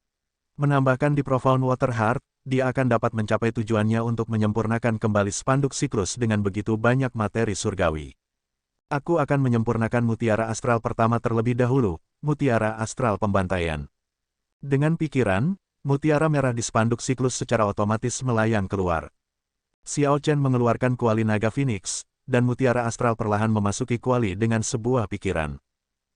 [SPEAKER 1] Menambahkan di Profound Water Heart, dia akan dapat mencapai tujuannya untuk menyempurnakan kembali spanduk siklus dengan begitu banyak materi surgawi. Aku akan menyempurnakan mutiara astral pertama terlebih dahulu, mutiara astral pembantaian. Dengan pikiran, Mutiara merah di spanduk siklus secara otomatis melayang keluar. Xiao Chen mengeluarkan kuali naga Phoenix, dan mutiara astral perlahan memasuki kuali dengan sebuah pikiran.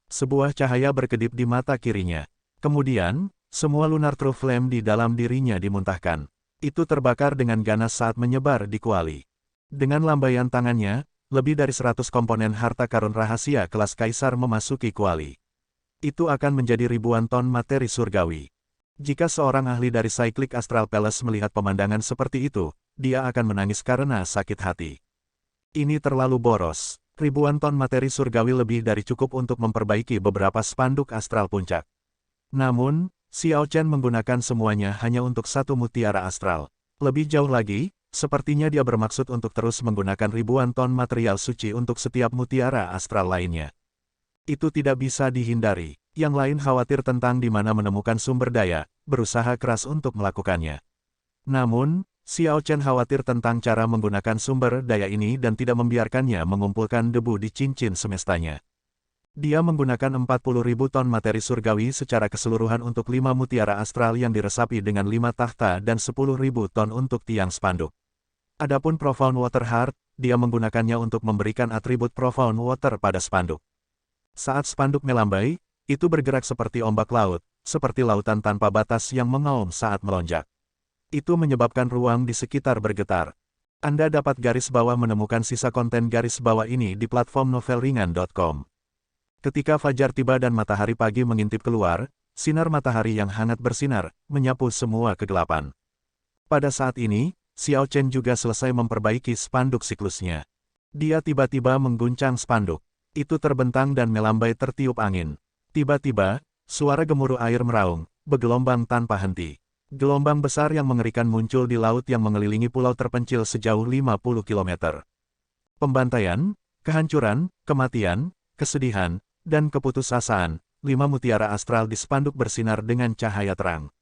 [SPEAKER 1] Sebuah cahaya berkedip di mata kirinya. Kemudian, semua lunar true flame di dalam dirinya dimuntahkan. Itu terbakar dengan ganas saat menyebar di kuali. Dengan lambaian tangannya, lebih dari 100 komponen harta karun rahasia kelas kaisar memasuki kuali. Itu akan menjadi ribuan ton materi surgawi. Jika seorang ahli dari Cyclic Astral Palace melihat pemandangan seperti itu, dia akan menangis karena sakit hati. Ini terlalu boros. Ribuan ton materi surgawi lebih dari cukup untuk memperbaiki beberapa spanduk astral puncak. Namun, Xiao Chen menggunakan semuanya hanya untuk satu mutiara astral. Lebih jauh lagi, sepertinya dia bermaksud untuk terus menggunakan ribuan ton material suci untuk setiap mutiara astral lainnya. Itu tidak bisa dihindari. Yang lain khawatir tentang di mana menemukan sumber daya, berusaha keras untuk melakukannya. Namun, Xiao Chen khawatir tentang cara menggunakan sumber daya ini dan tidak membiarkannya mengumpulkan debu di cincin semestanya. Dia menggunakan 40.000 ton materi surgawi secara keseluruhan untuk 5 mutiara astral yang diresapi dengan 5 takhta dan 10.000 ton untuk tiang spanduk. Adapun Profound Water Heart, dia menggunakannya untuk memberikan atribut Profound Water pada spanduk. Saat spanduk melambai, itu bergerak seperti ombak laut, seperti lautan tanpa batas yang mengaum saat melonjak. Itu menyebabkan ruang di sekitar bergetar. Anda dapat garis bawah menemukan sisa konten garis bawah ini di platform novelringan.com. Ketika fajar tiba dan matahari pagi mengintip keluar, sinar matahari yang hangat bersinar, menyapu semua kegelapan. Pada saat ini, Xiao Chen juga selesai memperbaiki spanduk siklusnya. Dia tiba-tiba mengguncang spanduk. Itu terbentang dan melambai tertiup angin. Tiba-tiba, suara gemuruh air meraung, bergelombang tanpa henti. Gelombang besar yang mengerikan muncul di laut yang mengelilingi pulau terpencil sejauh 50 km. Pembantaian, kehancuran, kematian, kesedihan, dan keputusasaan, 5 mutiara astral di spanduk bersinar dengan cahaya terang.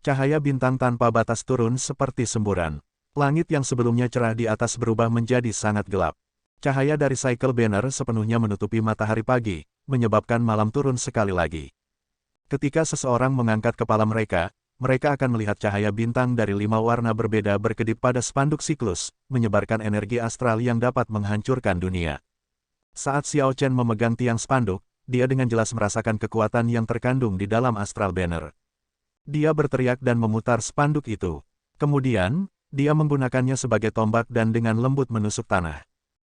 [SPEAKER 1] Cahaya bintang tanpa batas turun seperti semburan. Langit yang sebelumnya cerah di atas berubah menjadi sangat gelap. Cahaya dari Cycle Banner sepenuhnya menutupi matahari pagi, menyebabkan malam turun sekali lagi. Ketika seseorang mengangkat kepala mereka akan melihat cahaya bintang dari 5 warna berbeda berkedip pada spanduk siklus, menyebarkan energi astral yang dapat menghancurkan dunia. Saat Xiao Chen memegang tiang spanduk, dia dengan jelas merasakan kekuatan yang terkandung di dalam Astral Banner. Dia berteriak dan memutar spanduk itu. Kemudian, dia menggunakannya sebagai tombak dan dengan lembut menusuk tanah.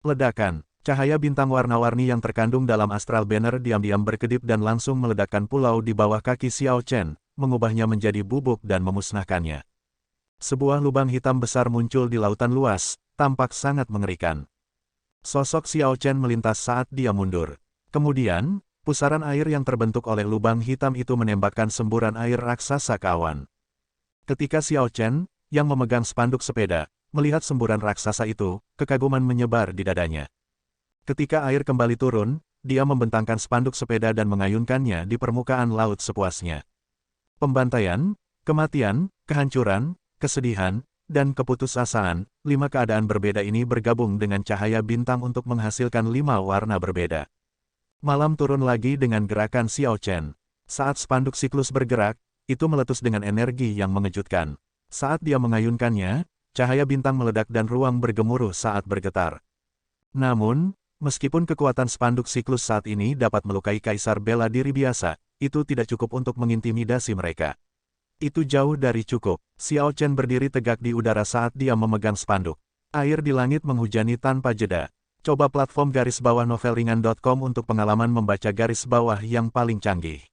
[SPEAKER 1] Ledakan, cahaya bintang warna-warni yang terkandung dalam Astral Banner diam-diam berkedip dan langsung meledakkan pulau di bawah kaki Xiao Chen, mengubahnya menjadi bubuk dan memusnahkannya. Sebuah lubang hitam besar muncul di lautan luas, tampak sangat mengerikan. Sosok Xiao Chen melintas saat dia mundur. Kemudian, pusaran air yang terbentuk oleh lubang hitam itu menembakkan semburan air raksasa ke awan. Ketika Xiao Chen, yang memegang spanduk sepeda, melihat semburan raksasa itu, kekaguman menyebar di dadanya. Ketika air kembali turun, dia membentangkan spanduk sepeda dan mengayunkannya di permukaan laut sepuasnya. Pembantaian, kematian, kehancuran, kesedihan, dan keputusasaan, 5 keadaan berbeda ini bergabung dengan cahaya bintang untuk menghasilkan 5 warna berbeda. Malam turun lagi dengan gerakan Xiao Chen. Saat spanduk siklus bergerak, itu meletus dengan energi yang mengejutkan. Saat dia mengayunkannya, cahaya bintang meledak dan ruang bergemuruh saat bergetar. Namun, meskipun kekuatan spanduk siklus saat ini dapat melukai kaisar bela diri biasa, itu tidak cukup untuk mengintimidasi mereka. Itu jauh dari cukup. Xiao Chen berdiri tegak di udara saat dia memegang spanduk. Air di langit menghujani tanpa jeda. Coba platform garis bawah novelringan.com untuk pengalaman membaca garis bawah yang paling canggih.